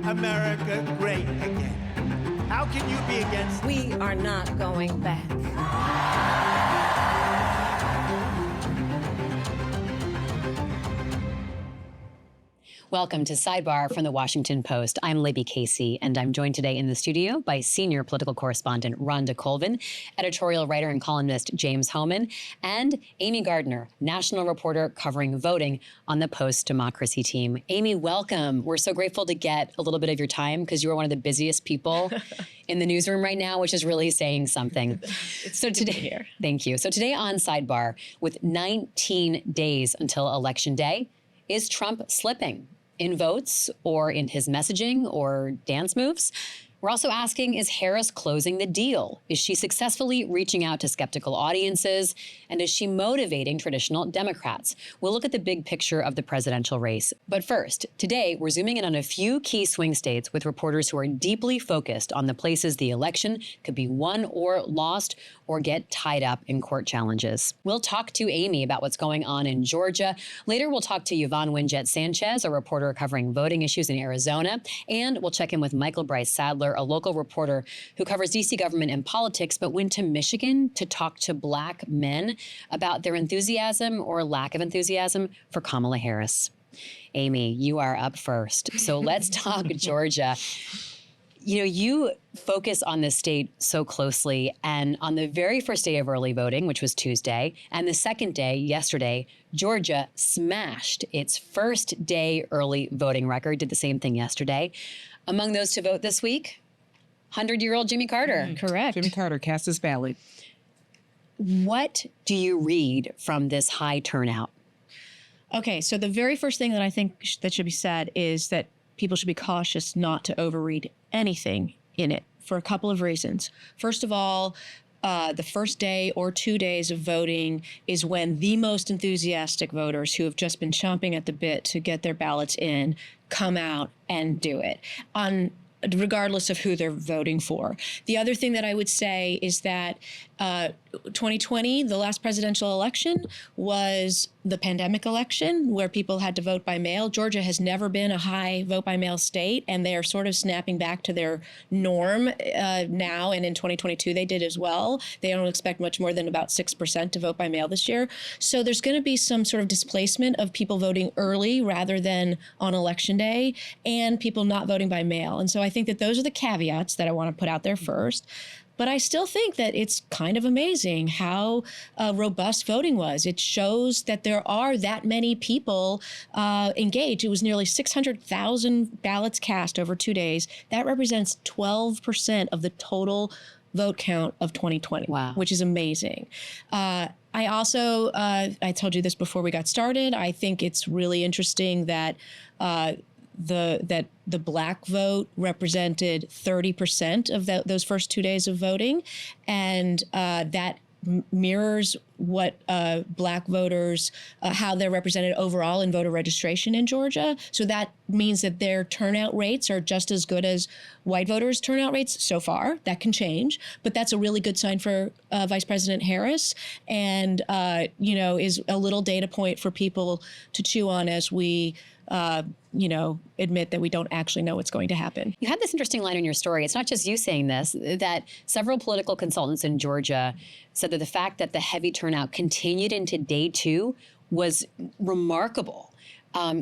America great again. How can you be against? We are not going back. Welcome to Sidebar from the Washington Post. I'm Libby Casey, and I'm joined today in the studio by senior political correspondent Rhonda Colvin, editorial writer and columnist James Hohmann, and Amy Gardner, national reporter covering voting on the Post Democracy team. Amy, welcome. We're so grateful to get a little bit of your time because you are one of the busiest people in the newsroom right now, which is really saying something. So today, here. Thank you. So today on Sidebar, with 19 days until Election Day, is Trump slipping in votes or in his messaging or dance moves? We're also asking, is Harris closing the deal? Is she successfully reaching out to skeptical audiences? And is she motivating traditional Democrats? We'll look at the big picture of the presidential race. But first, today, we're zooming in on a few key swing states with reporters who are deeply focused on the places the election could be won or lost or get tied up in court challenges. We'll talk to Amy about what's going on in Georgia. Later, we'll talk to Yvonne Wingett Sanchez, a reporter covering voting issues in Arizona. And we'll check in with Michael Brice-Saddler, a local reporter who covers D.C. government and politics, but went to Michigan to talk to Black men about their enthusiasm or lack of enthusiasm for Kamala Harris. Amy, you are up first. So let's talk Georgia. You know, you focus on this state so closely, and on the very first day of early voting, which was Tuesday, and the second day, yesterday, Georgia smashed its first day early voting record, did the same thing yesterday. Among those to vote this week, 100-year-old Jimmy Carter. Correct. Jimmy Carter cast his ballot. What do you read from this high turnout? Okay, so the very first thing that I think that should be said is that people should be cautious not to overread anything in it for a couple of reasons. First of all, the first day or 2 days of voting is when the most enthusiastic voters who have just been chomping at the bit to get their ballots in come out and do it, regardless of who they're voting for. The other thing that I would say is that 2020, the last presidential election, was the pandemic election where people had to vote by mail. Georgia has never been a high vote by mail state, and they are sort of snapping back to their norm now. And in 2022, they did as well. They don't expect much more than about 6% to vote by mail this year. So there's going to be some sort of displacement of people voting early rather than on election day, and people not voting by mail. And so I think that those are the caveats that I want to put out there first. But I still think that it's kind of amazing how robust voting was. It shows that there are that many people engaged. It was nearly 600,000 ballots cast over 2 days. That represents 12% of the total vote count of 2020, wow, which is amazing. I also, I told you this before we got started, I think it's really interesting that the Black vote represented 30% of those first 2 days of voting, and that mirrors what Black voters, how they're represented overall in voter registration in Georgia. So that means that their turnout rates are just as good as white voters' turnout rates so far. That can change, but that's a really good sign for Vice President Harris, and is a little data point for people to chew on as we admit that we don't actually know what's going to happen. You had this interesting line in your story. It's not just you saying this, that several political consultants in Georgia said that the fact that the heavy turnout continued into day two was remarkable.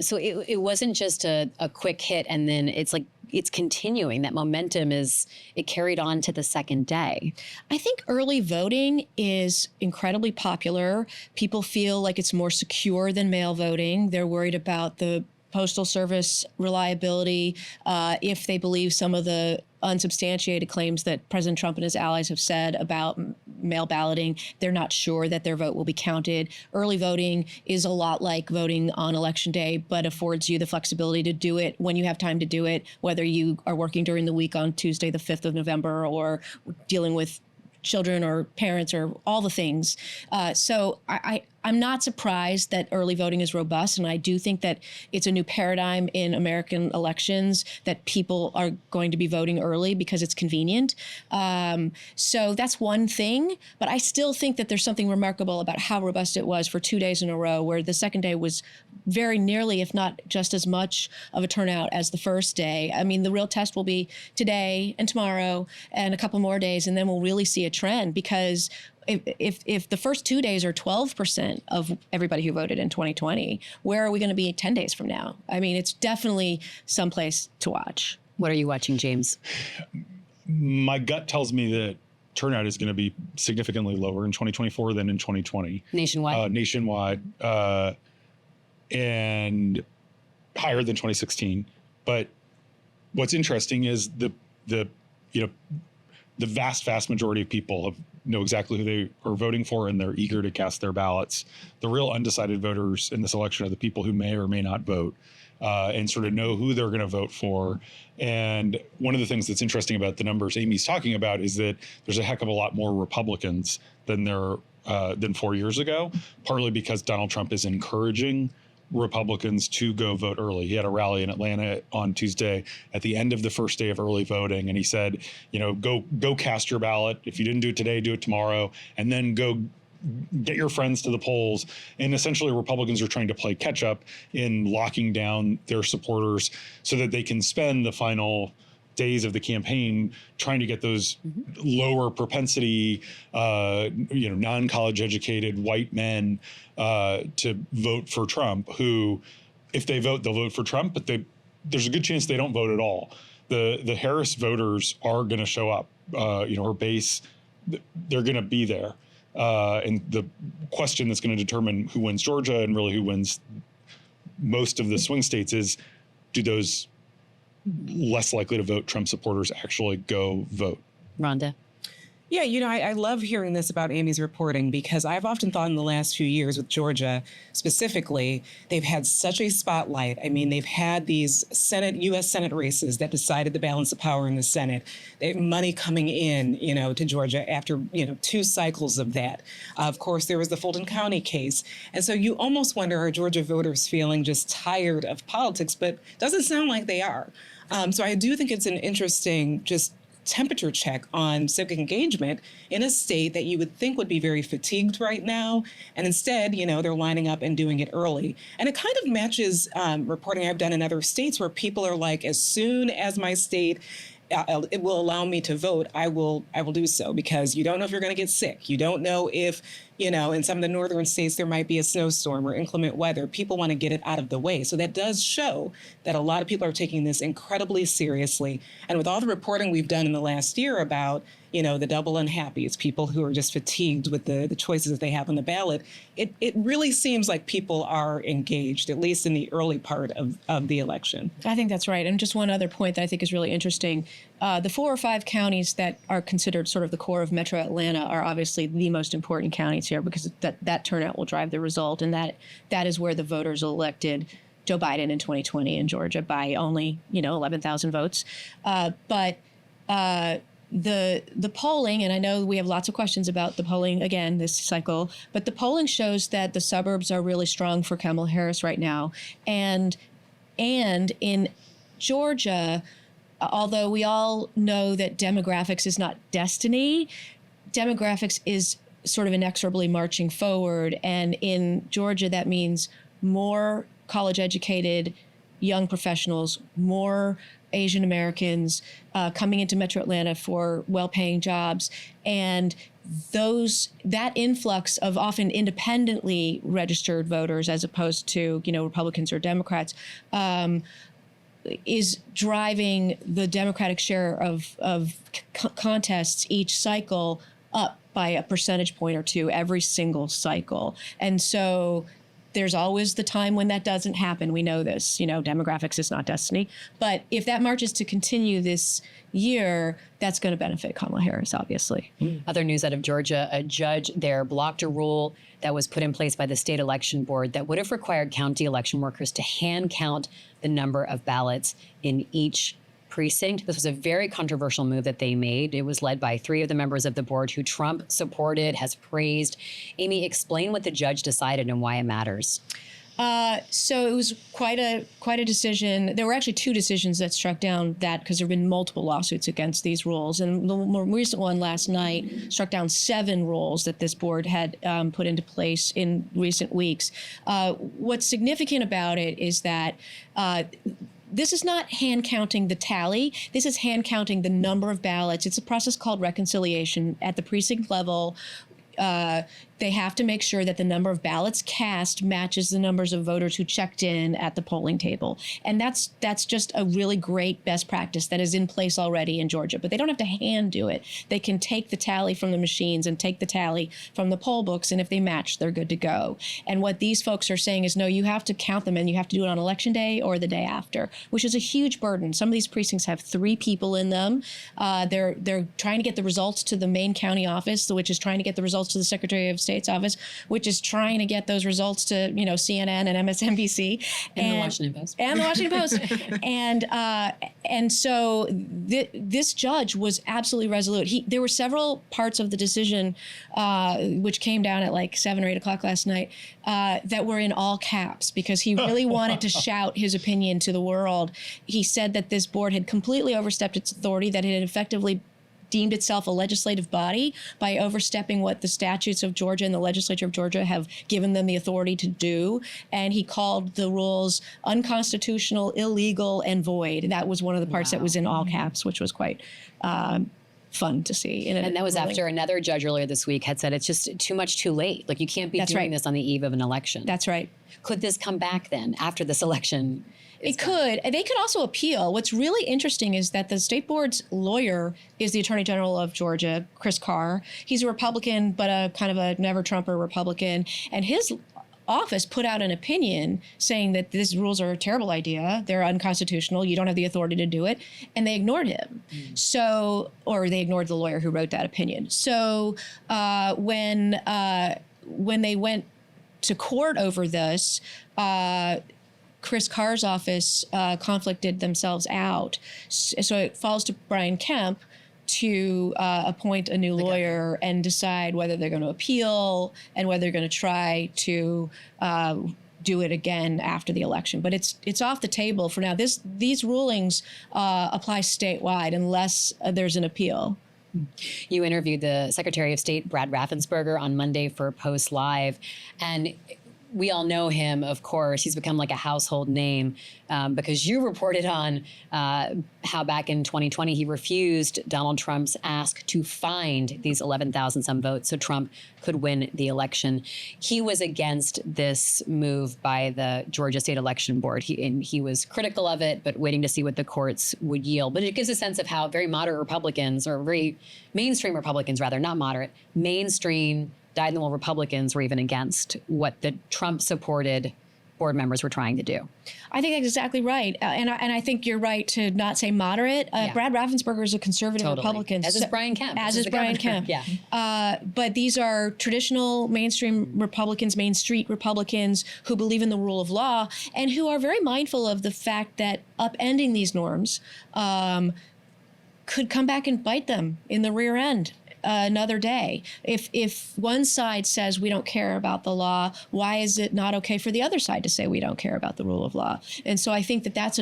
So it wasn't just a quick hit and then it's continuing. That momentum it carried on to the second day. I think early voting is incredibly popular. People feel like it's more secure than mail voting. They're worried about the Postal Service reliability. If they believe some of the unsubstantiated claims that President Trump and his allies have said about mail balloting, they're not sure that their vote will be counted. Early voting is a lot like voting on Election Day, but affords you the flexibility to do it when you have time to do it, whether you are working during the week on Tuesday, the 5th of November, or dealing with children or parents or all the things. So I'm not surprised that early voting is robust, and I do think that it's a new paradigm in American elections that people are going to be voting early because it's convenient. So that's one thing, but I still think that there's something remarkable about how robust it was for 2 days in a row, where the second day was very nearly, if not just as much of a turnout as the first day. I mean, the real test will be today and tomorrow and a couple more days, and then we'll really see a trend, because if the first 2 days are 12% of everybody who voted in 2020, where are we going to be 10 days from now? I mean, it's definitely someplace to watch. What are you watching, James? My gut tells me that turnout is going to be significantly lower in 2024 than in 2020. Nationwide? And higher than 2016. But what's interesting is the vast majority of people know exactly who they are voting for, and they're eager to cast their ballots. The real undecided voters in this election are the people who may or may not vote, and sort of know who they're going to vote for. And one of the things that's interesting about the numbers Amy's talking about is that there's a heck of a lot more Republicans than 4 years ago, partly because Donald Trump is encouraging Republicans to go vote early. He had a rally in Atlanta on Tuesday at the end of the first day of early voting, and he said, go cast your ballot. If you didn't do it today, do it tomorrow, and then go get your friends to the polls. And essentially, Republicans are trying to play catch up in locking down their supporters so that they can spend the final days of the campaign trying to get those lower propensity, non-college educated white men to vote for Trump, who, if they vote, they'll vote for Trump, but there's a good chance they don't vote at all. The Harris voters are going to show up. Her base, they're going to be there. And the question that's going to determine who wins Georgia and really who wins most of the swing states is, do those less likely to vote Trump supporters actually go vote? Rhonda? Yeah, I love hearing this about Amy's reporting, because I've often thought in the last few years with Georgia specifically, they've had such a spotlight. I mean, they've had these U.S. Senate races that decided the balance of power in the Senate. They have money coming in, to Georgia after, 2 cycles of that. Of course, there was the Fulton County case. And so you almost wonder, are Georgia voters feeling just tired of politics? But it doesn't sound like they are. So I do think it's an interesting temperature check on civic engagement in a state that you would think would be very fatigued right now. And instead, they're lining up and doing it early. And it kind of matches reporting I've done in other states, where people are like, as soon as my state it will allow me to vote, I will do so, because you don't know if you're going to get sick. You don't know if, in some of the northern states, there might be a snowstorm or inclement weather. People want to get it out of the way. So that does show that a lot of people are taking this incredibly seriously. And with all the reporting we've done in the last year about, the double unhappy, it's people who are just fatigued with the choices that they have on the ballot, it really seems like people are engaged, at least in the early part of the election. I think that's right. And just one other point that I think is really interesting. The 4 or 5 counties that are considered sort of the core of Metro Atlanta are obviously the most important counties here, because that turnout will drive the result. And that is where the voters elected Joe Biden in 2020 in Georgia by only, 11,000 votes. But the polling, and I know we have lots of questions about the polling again this cycle, but the polling shows that the suburbs are really strong for Kamala Harris right now. And in Georgia, although we all know that demographics is not destiny, demographics is sort of inexorably marching forward. And in Georgia, that means more college-educated young professionals, more Asian Americans coming into Metro Atlanta for well-paying jobs. And that influx of often independently registered voters, as opposed to, Republicans or Democrats, is driving the Democratic share of contests each cycle up by a percentage point or 2 every single cycle. And so there's always the time when that doesn't happen. We know this, demographics is not destiny. But if that march is to continue this year, that's going to benefit Kamala Harris, obviously. Other news out of Georgia, a judge there blocked a rule that was put in place by the state election board that would have required county election workers to hand count the number of ballots in each precinct. This was a very controversial move that they made. It was led by 3 of the members of the board who Trump supported, has praised. Amy, explain what the judge decided and why it matters. So it was quite a decision. There were actually two decisions that struck down that, because there have been multiple lawsuits against these rules. And the more recent one last night struck down 7 rules that this board had put into place in recent weeks. What's significant about it is that this is not hand counting the tally. This is hand counting the number of ballots. It's a process called reconciliation at the precinct level. They have to make sure that the number of ballots cast matches the numbers of voters who checked in at the polling table. And that's just a really great best practice that is in place already in Georgia. But they don't have to hand do it. They can take the tally from the machines and take the tally from the poll books, and if they match, they're good to go. And what these folks are saying is, no, you have to count them, and you have to do it on election day or the day after, which is a huge burden. Some of these precincts have 3 people in them. They're trying to get the results to the main county office, which is trying to get the results to the Secretary of State's office, which is trying to get those results to, CNN and MSNBC and the Washington Post. And the Washington Post. And so this judge was absolutely resolute. There were several parts of the decision, which came down at like 7 or 8 o'clock last night, that were in all caps, because he really wanted to shout his opinion to the world. He said that this board had completely overstepped its authority, that it had effectively deemed itself a legislative body by overstepping what the statutes of Georgia and the legislature of Georgia have given them the authority to do. And he called the rules unconstitutional, illegal, and void. That was one of the parts that was in all caps, which was quite fun to see. And that was after another judge earlier this week had said it's just too much too late. Like, you can't be doing this on the eve of an election. That's right. Could this come back then after this election? It could. They could also appeal. What's really interesting is that the state board's lawyer is the Attorney General of Georgia, Chris Carr. He's a Republican, but a kind of a never-Trumper Republican. And his office put out an opinion saying that these rules are a terrible idea. They're unconstitutional. You don't have the authority to do it. And they ignored him. Or they ignored the lawyer who wrote that opinion. So when they went to court over this, Chris Carr's office conflicted themselves out. So it falls to Brian Kemp to appoint a new lawyer and decide whether they're going to appeal and whether they're going to try to do it again after the election. But it's off the table for now. These rulings apply statewide unless there's an appeal. You interviewed the Secretary of State, Brad Raffensperger, on Monday for Post Live, and we all know him, of course. He's become like a household name because you reported on how back in 2020 he refused Donald Trump's ask to find these 11,000 some votes so Trump could win the election. He was against this move by the Georgia State Election Board. He was critical of it, but waiting to see what the courts would yield. But it gives a sense of how very moderate Republicans, or very mainstream Republicans rather, not moderate, mainstream dyed-in-the-wool Republicans were even against what the Trump-supported board members were trying to do. I think that's exactly right. And I think you're right to not say moderate. Brad Raffensperger is a conservative Republican. As is Brian Kemp. As is Brian Kemp. Yeah. But these are traditional mainstream Republicans, Main Street Republicans who believe in the rule of law and who are very mindful of the fact that upending these norms could come back and bite them in the rear end another day. If one side says we don't care about the law, why is it not okay for the other side to say we don't care about the rule of law? And so I think that that's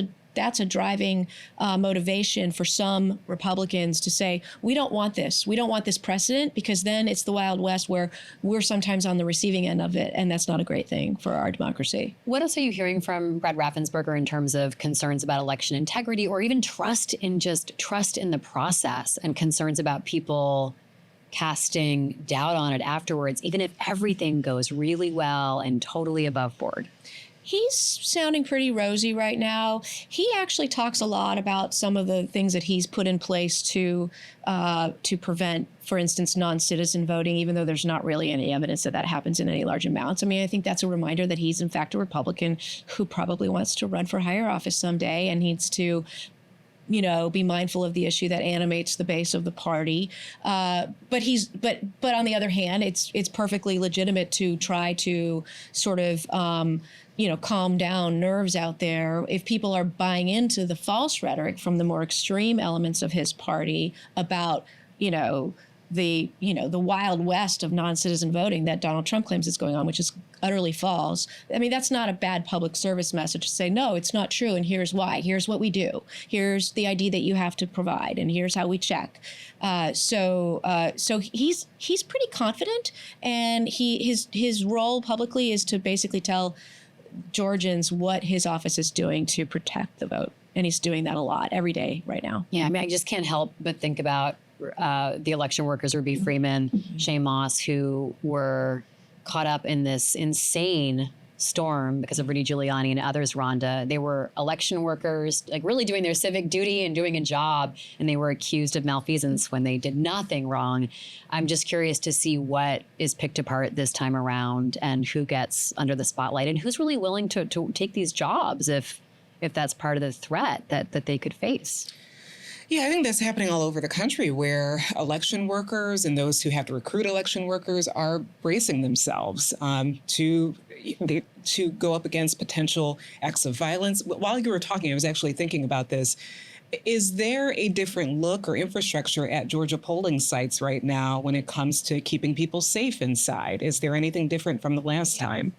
a driving motivation for some Republicans to say, we don't want this. We don't want this precedent, because then it's the Wild West where we're sometimes on the receiving end of it, and that's not a great thing for our democracy. What else are you hearing from Brad Raffensperger in terms of concerns about election integrity, or even trust in the process, and concerns about people casting doubt on it afterwards, even if everything goes really well and totally above board? He's sounding pretty rosy right now. He actually talks a lot about some of the things that he's put in place to prevent, for instance, non-citizen voting, even though there's not really any evidence that happens in any large amounts. I mean, I think that's a reminder that he's, in fact, a Republican who probably wants to run for higher office someday and needs to be mindful of the issue that animates the base of the party. But on the other hand, it's perfectly legitimate to try to sort of, calm down nerves out there. If people are buying into the false rhetoric from the more extreme elements of his party about, the Wild West of non-citizen voting that Donald Trump claims is going on, which is utterly false. I mean, that's not a bad public service message to say, no, it's not true, and here's why. Here's what we do. Here's the ID that you have to provide, and here's how we check. So he's pretty confident, and his role publicly is to basically tell Georgians what his office is doing to protect the vote. And he's doing that a lot every day right now. Yeah, I mean, I just can't help but think about the election workers, Ruby Freeman, Shane Moss, who were caught up in this insane storm because of Rudy Giuliani and others, Rhonda. They were election workers, like really doing their civic duty and doing a job, and they were accused of malfeasance when they did nothing wrong. I'm just curious to see what is picked apart this time around and who gets under the spotlight and who's really willing to take these jobs if that's part of the threat that they could face. Yeah, I think that's happening all over the country where election workers and those who have to recruit election workers are bracing themselves to go up against potential acts of violence. While you were talking, I was actually thinking about this. Is there a different look or infrastructure at Georgia polling sites right now when it comes to keeping people safe inside? Is there anything different from the last time?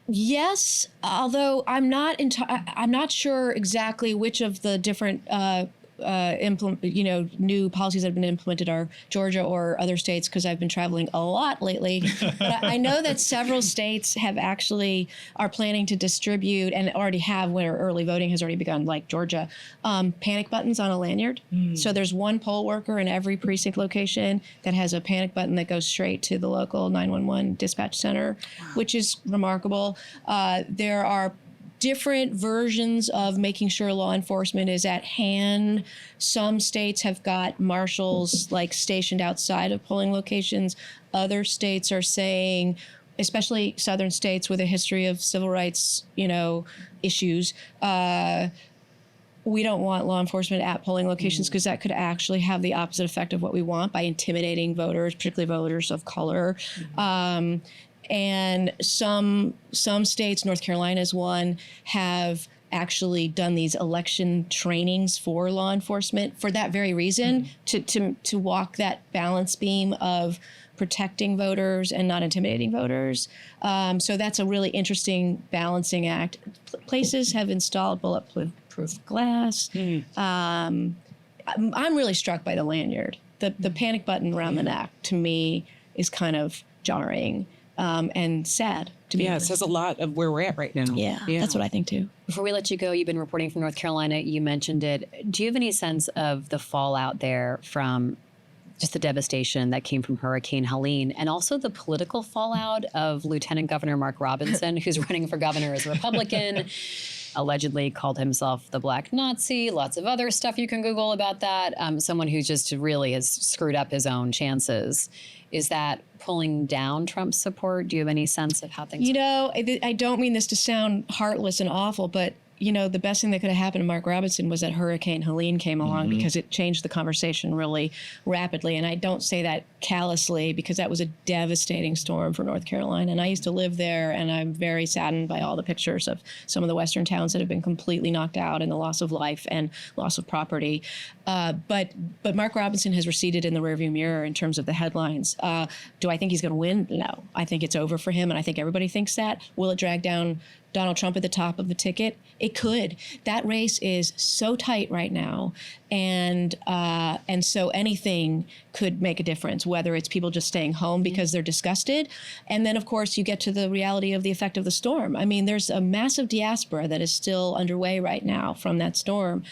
Yes, although I'm not sure exactly which of the different new policies that have been implemented are Georgia or other states, because I've been traveling a lot lately. But I know that several states are planning to distribute, and already have, where early voting has already begun, like Georgia, panic buttons on a lanyard. So there's one poll worker in every precinct location that has a panic button that goes straight to the local 911 dispatch center, which is remarkable. There are different versions of making sure law enforcement is at hand. Some states have got marshals stationed outside of polling locations. Other states are saying, especially southern states with a history of civil rights, issues, we don't want law enforcement at polling locations because that could actually have the opposite effect of what we want by intimidating voters, particularly voters of color. And some states, North Carolina is one, have actually done these election trainings for law enforcement for that very reason, to walk that balance beam of protecting voters and not intimidating voters. So that's a really interesting balancing act. Places have installed bulletproof glass. I'm really struck by the lanyard. The panic button around the neck, to me, is kind of jarring. And sad, to be honest. It says a lot of where we're at right now. Yeah, that's what I think too. Before we let you go, you've been reporting from North Carolina. You mentioned it. Do you have any sense of the fallout there from just the devastation that came from Hurricane Helene, and also the political fallout of Lieutenant Governor Mark Robinson, who's running for governor as a Republican, allegedly called himself the Black Nazi, lots of other stuff you can Google about that. Someone who just really has screwed up his own chances. Is that pulling down Trump's support? Do you have any sense of how things are? I don't mean this to sound heartless and awful, but the best thing that could have happened to Mark Robinson was that Hurricane Helene came along, because it changed the conversation really rapidly. And I don't say that callously, because that was a devastating storm for North Carolina. And I used to live there, and I'm very saddened by all the pictures of some of the western towns that have been completely knocked out, and the loss of life and loss of property. But Mark Robinson has receded in the rearview mirror in terms of the headlines. Do I think he's going to win? No. I think it's over for him, and I think everybody thinks that. Will it drag down Donald Trump at the top of the ticket? It could. That race is so tight right now, and so anything could make a difference, whether it's people just staying home because they're disgusted, and then of course you get to the reality of the effect of the storm. I mean, there's a massive diaspora that is still underway right now from that storm.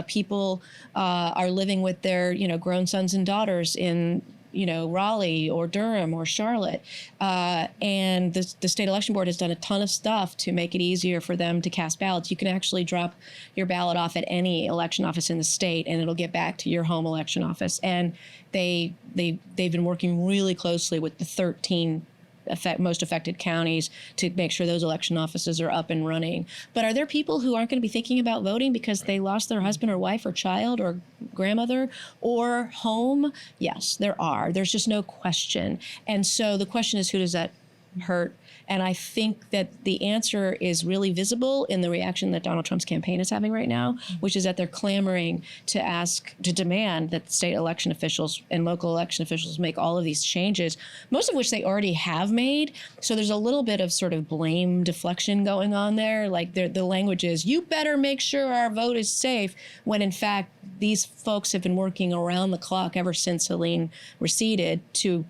People are living with their grown sons and daughters in Raleigh or Durham or Charlotte. And the state election board has done a ton of stuff to make it easier for them to cast ballots. You can actually drop your ballot off at any election office in the state, and it'll get back to your home election office. And they've been working really closely with the 13 most affected counties to make sure those election offices are up and running. But are there people who aren't going to be thinking about voting because they lost their husband or wife or child or grandmother or home? Yes, there are. There's just no question. And so the question is, who does that hurt? And I think that the answer is really visible in the reaction that Donald Trump's campaign is having right now, which is that they're clamoring to demand that state election officials and local election officials make all of these changes, most of which they already have made. So there's a little bit of sort of blame deflection going on there. Like the language is, you better make sure our vote is safe, when in fact, these folks have been working around the clock ever since Helene receded to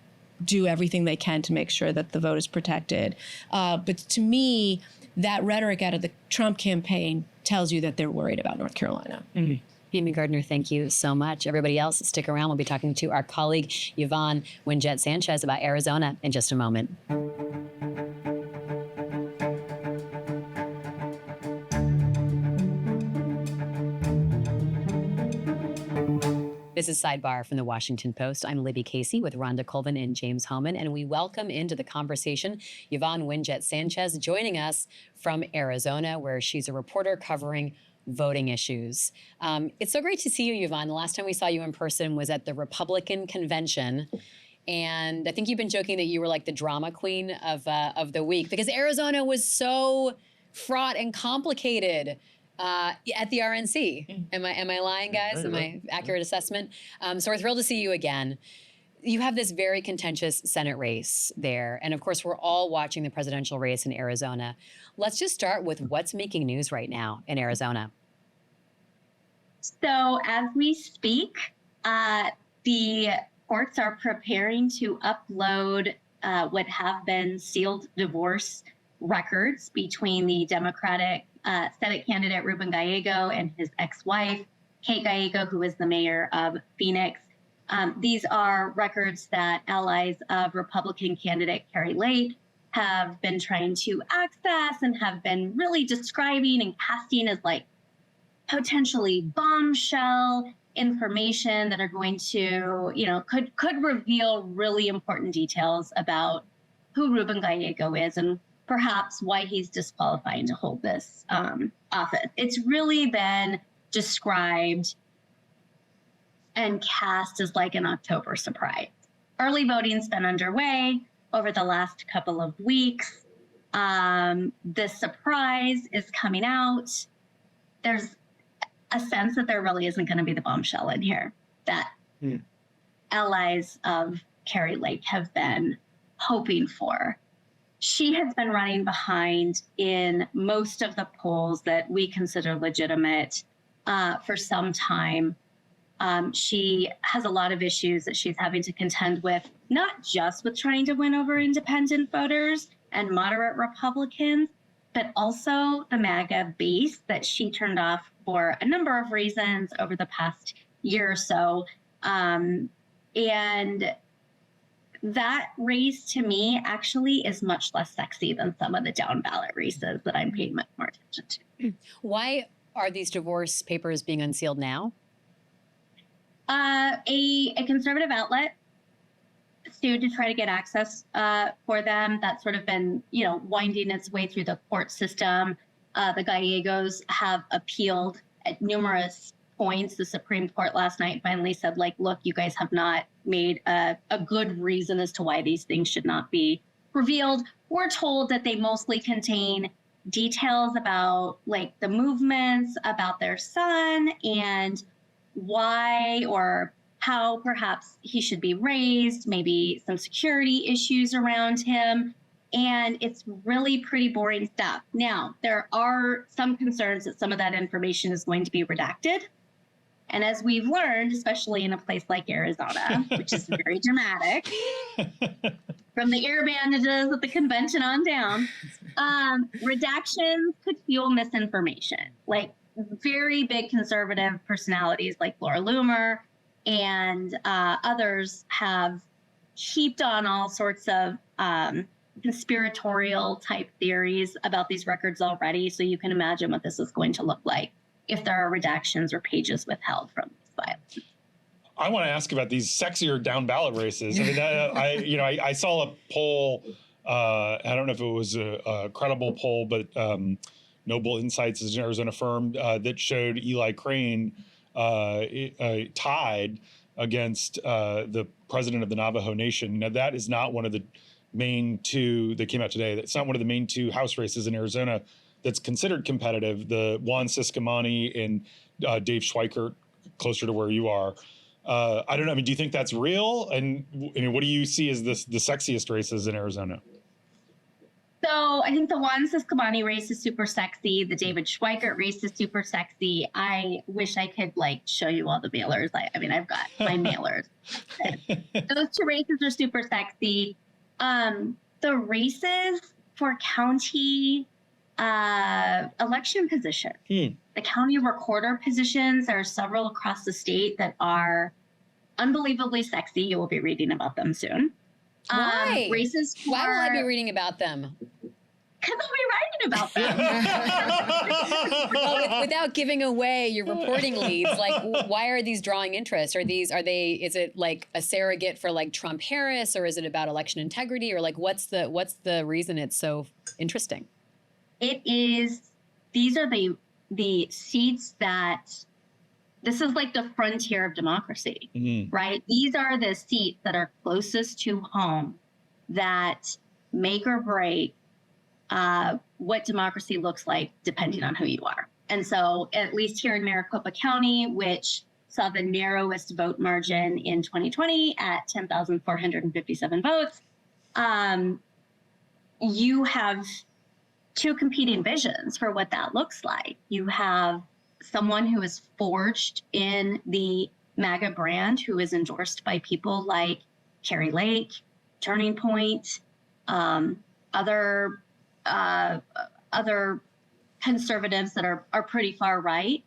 do everything they can to make sure that the vote is protected. But to me, that rhetoric out of the Trump campaign tells you that they're worried about North Carolina. Mm-hmm. Amy Gardner, thank you so much. Everybody else, stick around. We'll be talking to our colleague, Yvonne Wingett Sanchez, about Arizona in just a moment. This is Sidebar from the Washington Post. I'm Libby Casey with Rhonda, Colvin, and James Hohmann, and we welcome into the conversation Yvonne Wingett Sanchez, joining us from Arizona, where she's a reporter covering voting issues. It's so great to see you, Yvonne. The last time we saw you in person was at the Republican convention, and I think you've been joking that you were like the drama queen of the week, because Arizona was so fraught and complicated. At the RNC. Am I lying, guys? Am I accurate assessment? So we're thrilled to see you again. You have this very contentious Senate race there. And of course, we're all watching the presidential race in Arizona. Let's just start with what's making news right now in Arizona. So as we speak, the courts are preparing to upload what have been sealed divorce records between the Democratic Senate candidate Ruben Gallego and his ex-wife, Kate Gallego, who is the mayor of Phoenix. These are records that allies of Republican candidate Carrie Lake have been trying to access and have been really describing and casting as like potentially bombshell information that are going to, could reveal really important details about who Ruben Gallego is and perhaps why he's disqualifying to hold this office. It's really been described and cast as like an October surprise. Early voting's been underway over the last couple of weeks. The surprise is coming out. There's a sense that there really isn't going to be the bombshell in here that allies of Carrie Lake have been hoping for. She has been running behind in most of the polls that we consider legitimate for some time. She has a lot of issues that she's having to contend with, not just with trying to win over independent voters and moderate Republicans, but also the MAGA base that she turned off for a number of reasons over the past year or so. And that race, to me, actually is much less sexy than some of the down ballot races that I'm paying much more attention to. Why are these divorce papers being unsealed now? A conservative outlet sued to try to get access for them. That's sort of been, winding its way through the court system. The Gallegos have appealed at numerous points. The Supreme Court last night finally said, look, you guys have not made a good reason as to why these things should not be revealed. We're told that they mostly contain details about the movements, about their son, and why or how perhaps he should be raised, maybe some security issues around him. And it's really pretty boring stuff. Now, there are some concerns that some of that information is going to be redacted. And as we've learned, especially in a place like Arizona, which is very dramatic, from the air bandages at the convention on down, redactions could fuel misinformation. Very big conservative personalities like Laura Loomer and others have heaped on all sorts of conspiratorial type theories about these records already. So you can imagine what this is going to look like if there are redactions or pages withheld from these files. I want to ask about these sexier down ballot races. I mean, I saw a poll. I don't know if it was a credible poll, but Noble Insights is an Arizona firm that showed Eli Crane tied against the president of the Navajo Nation. Now, that is not one of the main two that came out today. It's not one of the main two House races in Arizona that's considered competitive. The Juan Ciscomani and Dave Schweikert, closer to where you are. I don't know. I mean, do you think that's real? And I mean, what do you see as the sexiest races in Arizona? So I think the Juan Ciscomani race is super sexy. The David Schweikert race is super sexy. I wish I could show you all the mailers. I mean, I've got my mailers. Those two races are super sexy. The races for county election positions, the county recorder positions, there are several across the state that are unbelievably sexy. You will be reading about them soon. Why? Races for, Why will I be reading about them? Because I'll be writing about them. Well, without giving away your reporting leads, why are these drawing interest? Is it like a surrogate for Trump Harris, or is it about election integrity, or what's the reason it's so interesting? It is, these are the seats that, this is the frontier of democracy, right? These are the seats that are closest to home that make or break what democracy looks like depending on who you are. And so at least here in Maricopa County, which saw the narrowest vote margin in 2020 at 10,457 votes, you have two competing visions for what that looks like. You have someone who is forged in the MAGA brand, who is endorsed by people like Carrie Lake, Turning Point, other conservatives that are pretty far right.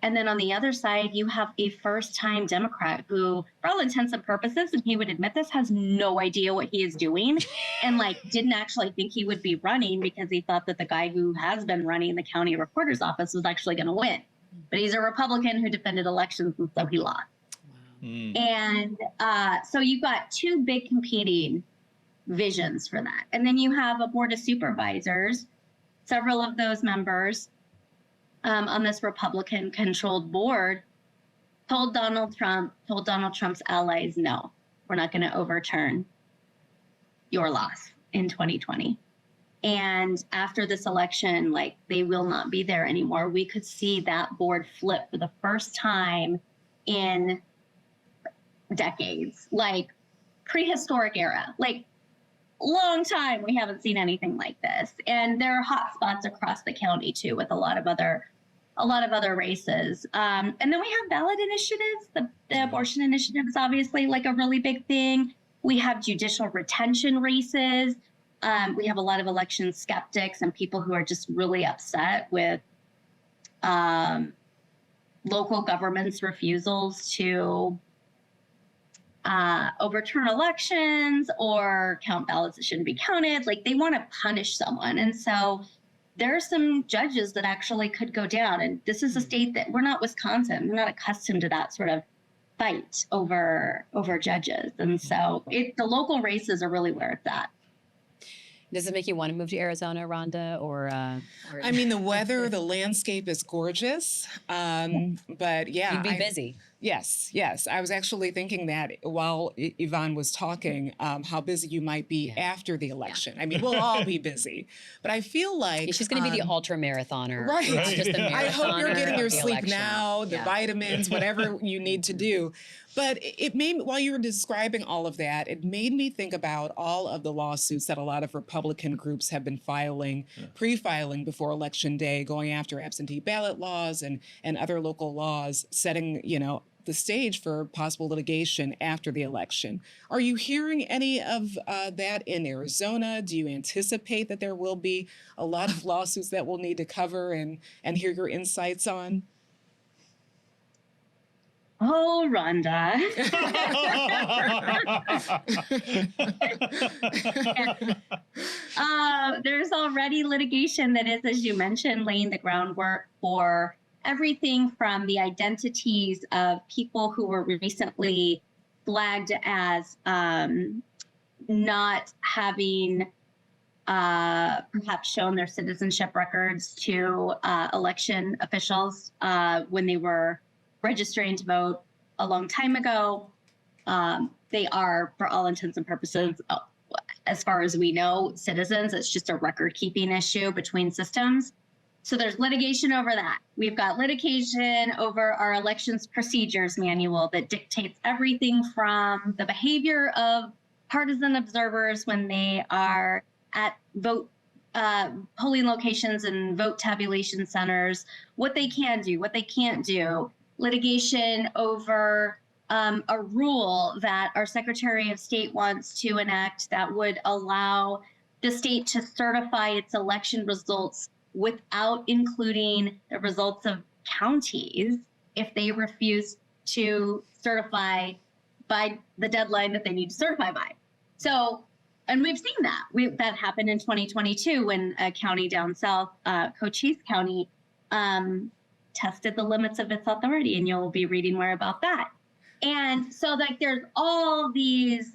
And then on the other side, you have a first-time Democrat who, for all intents and purposes, and he would admit this, has no idea what he is doing, and didn't actually think he would be running because he thought that the guy who has been running the county recorder's office was actually going to win. But he's a Republican who defended elections, and so he lost. Wow. And so you've got two big competing visions for that. And then you have a board of supervisors, several of those members on this Republican-controlled board told Donald Trump's allies, no, we're not going to overturn your loss in 2020. And after this election, they will not be there anymore. We could see that board flip for the first time in decades, prehistoric era, long time we haven't seen anything like this. And there are hot spots across the county too, with a lot of other races. And then we have ballot initiatives. The abortion initiative is obviously a really big thing. We have judicial retention races. We have a lot of election skeptics and people who are just really upset with local government's refusals to overturn elections or count ballots that shouldn't be counted. They want to punish someone. And so there are some judges that actually could go down. And this is a state that, we're not Wisconsin. We're not accustomed to that sort of fight over judges. And so the local races are really where it's at. Does it make you want to move to Arizona, Rhonda, or I mean, the weather, the landscape is gorgeous. But yeah. You'd be busy. Yes. I was actually thinking that while Yvonne was talking, how busy you might be after the election. I mean, we'll all be busy. But I feel like she's going to be the ultra marathoner. Right. Not just the marathoner. I hope you're getting your sleep election. now, the vitamins, whatever you need to do. But it made, while you were describing all of that, it made me think about all of the lawsuits that a lot of Republican groups have been filing, pre-filing before Election Day, going after absentee ballot laws and other local laws, setting, the stage for possible litigation after the election. Are you hearing any of that in Arizona? Do you anticipate that there will be a lot of lawsuits that we'll need to cover and hear your insights on? Oh, Rhonda. There's already litigation that is, as you mentioned, laying the groundwork for everything from the identities of people who were recently flagged as not having perhaps shown their citizenship records to election officials when they were registering to vote a long time ago. They are, for all intents and purposes, as far as we know, citizens. It's just a record-keeping issue between systems. So there's litigation over that. We've got litigation over our elections procedures manual that dictates everything from the behavior of partisan observers when they are at vote polling locations and vote tabulation centers, what they can do, what they can't do. Litigation over a rule that our Secretary of State wants to enact that would allow the state to certify its election results without including the results of counties if they refuse to certify by the deadline that they need to certify by. So, and we've seen that. That happened in 2022 when a county down south, Cochise County, tested the limits of its authority, and you'll be reading more about that. And so, like, there's all these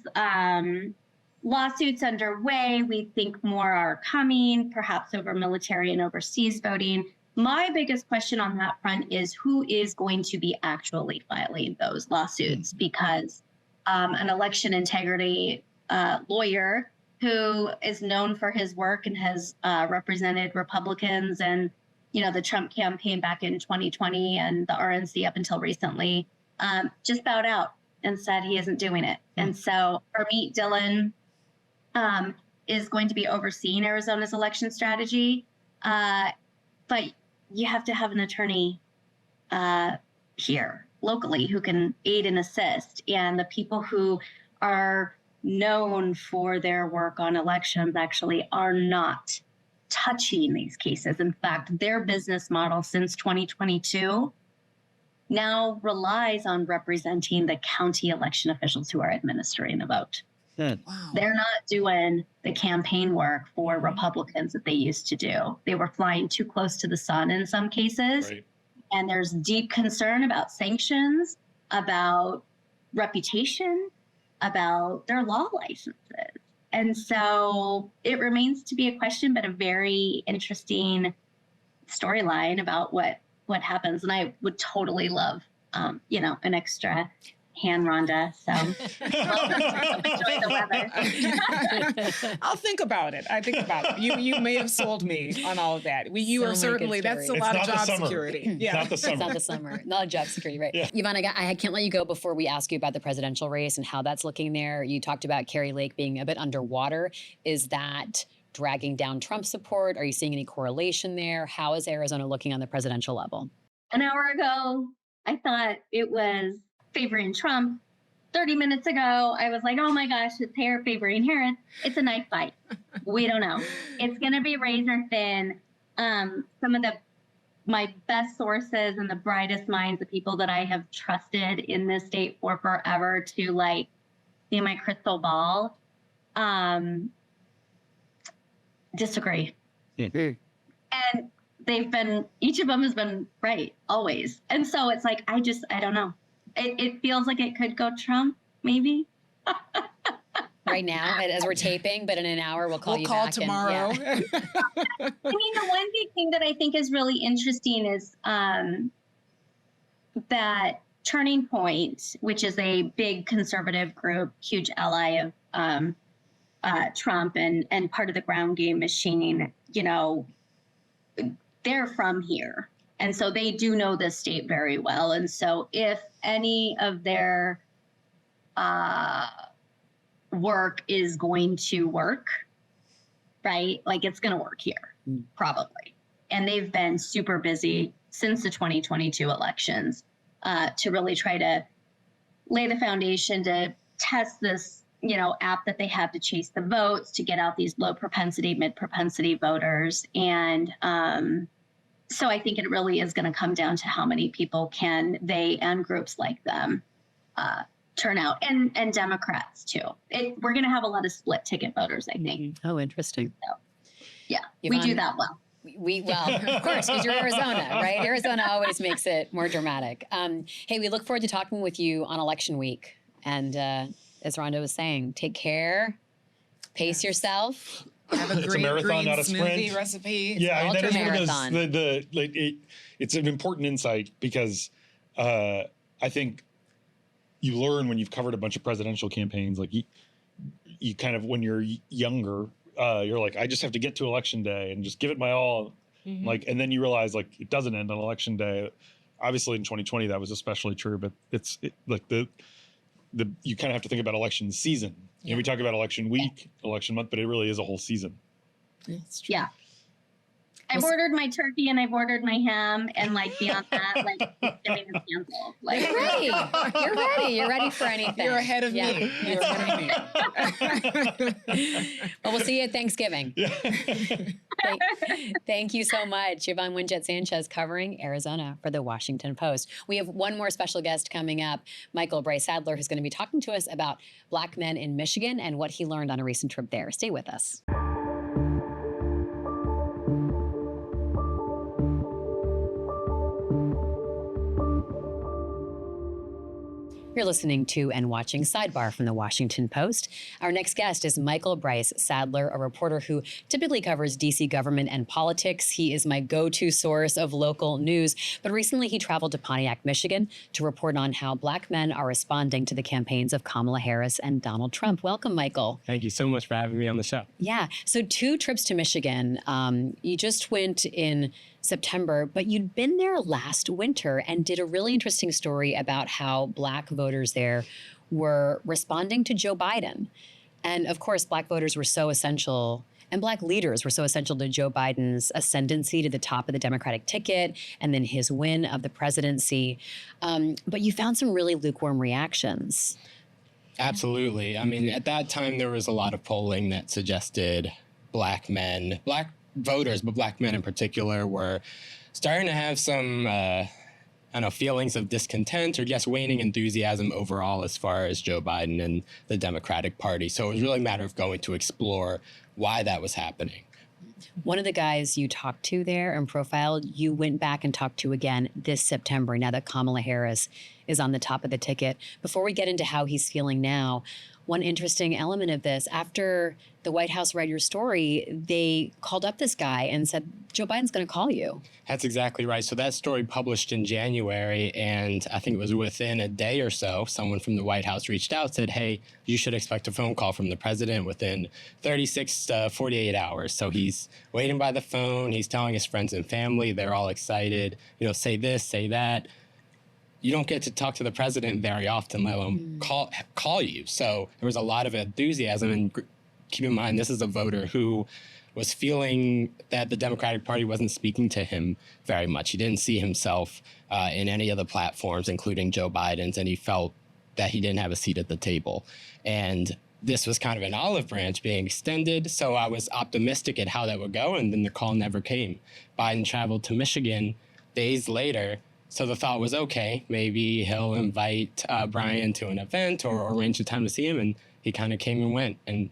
lawsuits underway. We think more are coming, perhaps over military and overseas voting. My biggest question on that front is who is going to be actually filing those lawsuits? Because an election integrity lawyer who is known for his work and has represented Republicans and, the Trump campaign back in 2020 and the RNC up until recently, just bowed out and said he isn't doing it. And so Harmeet Dillon is going to be overseeing Arizona's election strategy. But you have to have an attorney here locally who can aid and assist. And the people who are known for their work on elections actually are not touching these cases. In fact, their business model since 2022 now relies on representing the county election officials who are administering the vote. Good. Wow. They're not doing the campaign work for Republicans that they used to do. They were flying too close to the sun in some cases. Right. And there's deep concern about sanctions, about reputation, about their law licenses. And so it remains to be a question, but a very interesting storyline about what happens. And I would totally love, an extra hand, Rhonda. So enjoy the weather. I'll think about it. I think about it. You may have sold me on all of that. You So are many certainly, good that's a stories. lot of It's not job the summer. security. It's not the It's summer. not the summer, not job security, right? Yeah. Yvonne, I can't let you go before we ask you about the presidential race and how that's looking there. You talked about Kerry Lake being a bit underwater. Is that dragging down Trump support? Are you seeing any correlation there? How is Arizona looking on the presidential level? An hour ago, I thought it was favoring Trump. 30 minutes ago, I was like, oh my gosh, it's hair favoring Harris. It's a knife fight. We don't know. It's going to be razor thin. Some of my best sources and the brightest minds, the people that I have trusted in this state for forever to be my crystal ball, disagree. Yeah. And each of them has been right always. And so it's like, I don't know. It feels like it could go Trump, maybe. Right now, as we're taping, but in an hour, we'll call you call back. tomorrow. I mean, the one big thing that I think is really interesting is that Turning Point, which is a big conservative group, huge ally of Trump and part of the ground game machine, they're from here. And so they do know this state very well. And so if any of their work is going to work, right? Like it's going to work here, probably. And they've been super busy since the 2022 elections to really try to lay the foundation to test this, app that they have to chase the votes, to get out these low propensity, mid propensity voters. And so I think it really is going to come down to how many people can they and groups like them turn out, and Democrats too. We're going to have a lot of split ticket voters, I think. Oh, interesting. So, yeah, Yvonne, we do that well. Well, of course, because you're Arizona, right? Arizona always makes it more dramatic. Hey, we look forward to talking with you on election week. And as Rhonda was saying, take care, pace yourself. Have a It's a marathon, not a smoothie sprint. recipe. Yeah, that is one of ultra-marathon. those. It's an important insight because I think you learn when you've covered a bunch of presidential campaigns. Like you kind of, when you're younger, you're like, I just have to get to election day and just give it my all. Like, and then you realize like it doesn't end on election day. Obviously in 2020, that was especially true, but like you kind of have to think about election season. You know, we talk about election week, election month, but it really is a whole season. It's true. Yeah. I've ordered my turkey and I've ordered my ham, and like beyond that, like Thanksgiving is canceled. Like, You're ready. You're ready. You're ready for anything. You're ahead of me. You're ahead of me. Well, we'll see you at Thanksgiving. Thank you so much, Yvonne Wingett Sanchez, covering Arizona for the Washington Post. We have one more special guest coming up, Michael Brice-Saddler, who's going to be talking to us about Black men in Michigan and what he learned on a recent trip there. Stay with us. You're listening to and watching Sidebar from the Washington Post. Our next guest is Michael Brice-Saddler, a reporter who typically covers D.C. government and politics. He is my go-to source of local news, but recently he traveled to Pontiac, Michigan to report on how Black men are responding to the campaigns of Kamala Harris and Donald Trump. Welcome, Michael. Thank you so much for having me on the show. Yeah, so 2 trips to Michigan. You just went in September, but you'd been there last winter and did a really interesting story about how Black voters there were responding to Joe Biden. And of course, Black voters were so essential, and Black leaders were so essential to Joe Biden's ascendancy to the top of the Democratic ticket and then his win of the presidency. But you found some really lukewarm reactions. Absolutely. I mean, at that time, there was a lot of polling that suggested Black voters, but Black men in particular, were starting to have some, feelings of discontent or just waning enthusiasm overall as far as Joe Biden and the Democratic Party. So it was really a matter of going to explore why that was happening. One of the guys you talked to there and profiled, you went back and talked to again this September, now that Kamala Harris is on the top of the ticket. Before we get into how he's feeling now, one interesting element of this, after the White House read your story, they called up this guy and said, Joe Biden's going to call you. That's exactly right. So that story published in January, and I think it was within a day or so, someone from the White House reached out, said, hey, you should expect a phone call from the president within 36 to 48 hours. So he's waiting by the phone. He's telling his friends and family. They're all excited. Say this, say that. You don't get to talk to the president very often, let alone call you. So there was a lot of enthusiasm. And keep in mind, this is a voter who was feeling that the Democratic Party wasn't speaking to him very much. He didn't see himself in any of the platforms, including Joe Biden's, and he felt that he didn't have a seat at the table. And this was kind of an olive branch being extended. So I was optimistic at how that would go, and then the call never came. Biden traveled to Michigan days later. So the thought was, okay, maybe he'll invite Brian to an event or arrange a time to see him. And he kind of came and went. And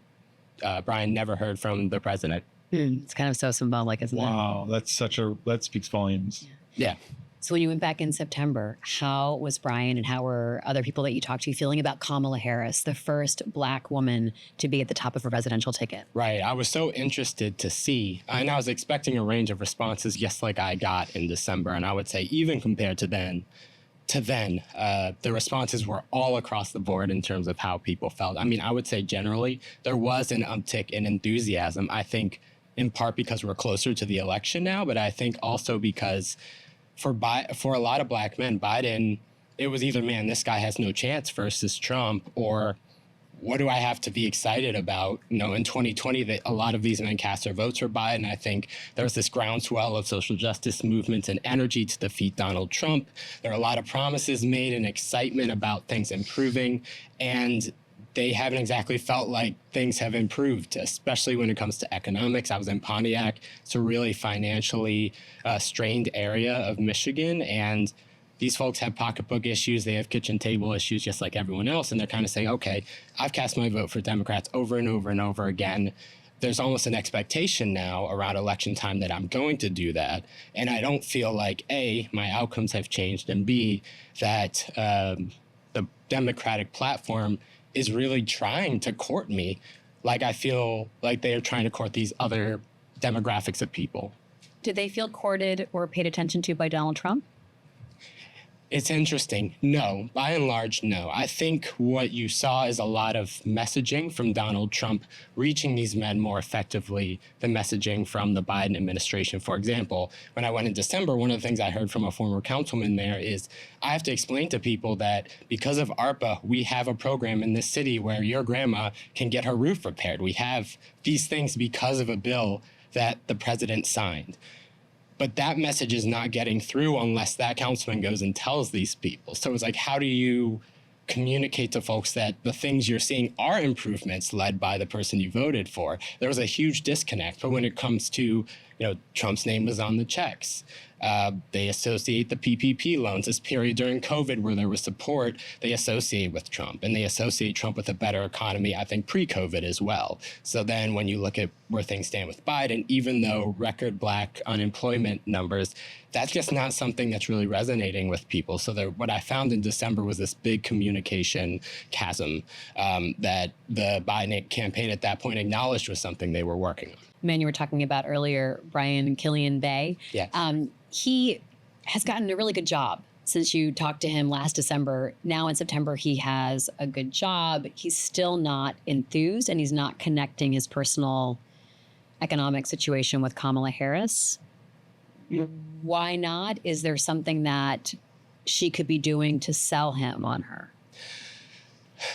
Brian never heard from the president. It's kind of so symbolic, isn't it? Wow, that speaks volumes. Yeah. So when you went back in September, how was Brian and how were other people that you talked to feeling about Kamala Harris, the first Black woman to be at the top of a presidential ticket? Right. I was so interested to see, and I was expecting a range of responses just like I got in December. And I would say even compared to then, the responses were all across the board in terms of how people felt. I mean, I would say generally there was an uptick in enthusiasm, I think in part because we're closer to the election now, but I think also because for a lot of Black men, Biden, it was either, man, this guy has no chance versus Trump, or what do I have to be excited about? In 2020, a lot of these men cast their votes for Biden. I think there was this groundswell of social justice movements and energy to defeat Donald Trump. There are a lot of promises made and excitement about things improving, and they haven't exactly felt like things have improved, especially when it comes to economics. I was in Pontiac. It's a really financially strained area of Michigan, and these folks have pocketbook issues. They have kitchen table issues just like everyone else, and they're kind of saying, okay, I've cast my vote for Democrats over and over and over again. There's almost an expectation now around election time that I'm going to do that, and I don't feel like, A, my outcomes have changed, and B, that the Democratic platform is really trying to court me like I feel like they are trying to court these other demographics of people. Did they feel courted or paid attention to by Donald Trump? It's interesting. No, by and large, no. I think what you saw is a lot of messaging from Donald Trump reaching these men more effectively than messaging from the Biden administration. For example, when I went in December, one of the things I heard from a former councilman there is, I have to explain to people that because of ARPA, we have a program in this city where your grandma can get her roof repaired. We have these things because of a bill that the president signed. But that message is not getting through unless that councilman goes and tells these people. So it's like, how do you communicate to folks that the things you're seeing are improvements led by the person you voted for? There was a huge disconnect. But when it comes to, Trump's name was on the checks. They associate the PPP loans, this period during COVID where there was support, they associate with Trump. And they associate Trump with a better economy, I think, pre-COVID as well. So then when you look at where things stand with Biden, even though record Black unemployment numbers, that's just not something that's really resonating with people. So what I found in December was this big communication chasm that the Biden campaign at that point acknowledged was something they were working on. Man, you were talking about earlier, Brian Killian Bay. Yes. He has gotten a really good job since you talked to him last December. Now in September, he has a good job. He's still not enthused, and he's not connecting his personal economic situation with Kamala Harris. Why not? Is there something that she could be doing to sell him on her?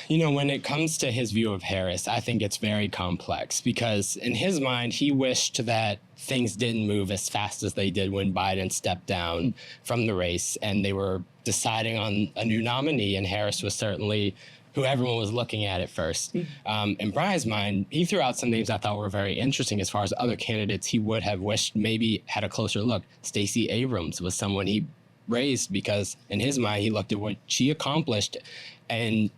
When it comes to his view of Harris, I think it's very complex because in his mind, he wished that things didn't move as fast as they did when Biden stepped down from the race and they were deciding on a new nominee, and Harris was certainly who everyone was looking at first. In Brian's mind, he threw out some names I thought were very interesting as far as other candidates he would have wished maybe had a closer look. Stacey Abrams was someone he raised because in his mind, he looked at what she accomplished and